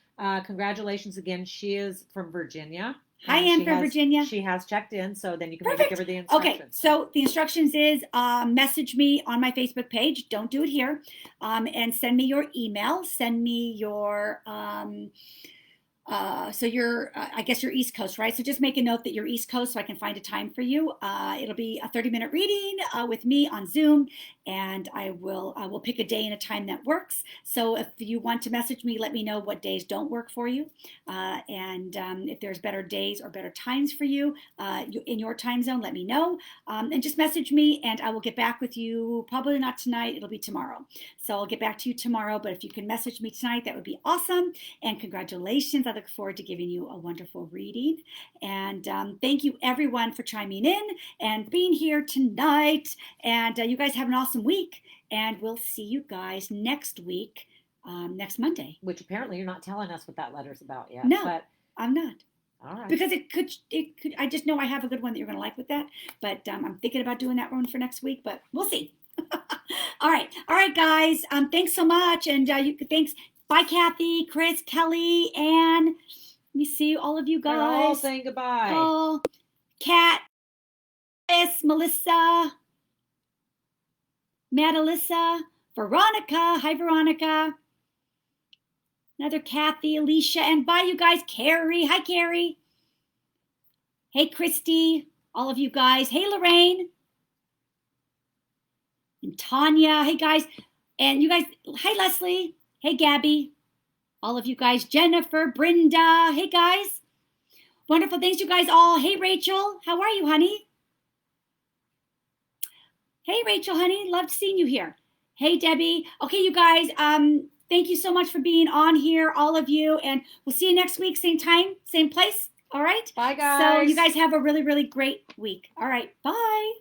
[SPEAKER 2] Congratulations again. She is from Virginia.
[SPEAKER 1] Hi, Anne from Virginia.
[SPEAKER 2] She has checked in, so then you can maybe give her the instructions.
[SPEAKER 1] Okay, so the instructions is message me on my Facebook page. Don't do it here. And send me your email. Send me your so you're, I guess you're East Coast, right? So just make a note that you're East Coast so I can find a time for you. It'll be a 30-minute reading with me on Zoom, and I will pick a day and a time that works. So if you want to message me, let me know what days don't work for you, and if there's better days or better times for you in your time zone, let me know, and just message me, and I will get back with you. Probably not tonight. It'll be tomorrow. So I'll get back to you tomorrow. But if you can message me tonight, that would be awesome. And congratulations. I look forward to giving you a wonderful reading. And thank you, everyone, for chiming in and being here tonight. And you guys have an awesome week. And we'll see you guys next week, next Monday.
[SPEAKER 2] Which apparently you're not telling us what that letter's about yet.
[SPEAKER 1] No,
[SPEAKER 2] but
[SPEAKER 1] I'm not.
[SPEAKER 2] All right.
[SPEAKER 1] Because it could. I just know I have a good one that you're going to like with that. But I'm thinking about doing that one for next week. But we'll see. All right, guys. Thanks so much. And thanks. Bye, Kathy, Chris, Kelly, Ann. Let me see all of you guys.
[SPEAKER 2] They're all saying goodbye.
[SPEAKER 1] Oh, Kat, Chris, Melissa, Madalissa, Veronica. Hi, Veronica. Another Kathy, Alicia, and bye, you guys. Carrie. Hi, Carrie. Hey, Christy. all of you guys. Hey, Lorraine. And Tanya. Hey, guys. And you guys, hi, Leslie. Hey, Gabby. All of you guys. Jennifer, Brenda. Hey, guys. Wonderful. Thanks, you guys all. Hey, Rachel. How are you, honey? Hey, Rachel, honey. Loved seeing you here. Hey, Debbie. Okay, you guys. Thank you so much for being on here, all of you. And we'll see you next week, same time, same place. All right?
[SPEAKER 2] Bye, guys.
[SPEAKER 1] So you guys have a really, really great week. All right. Bye.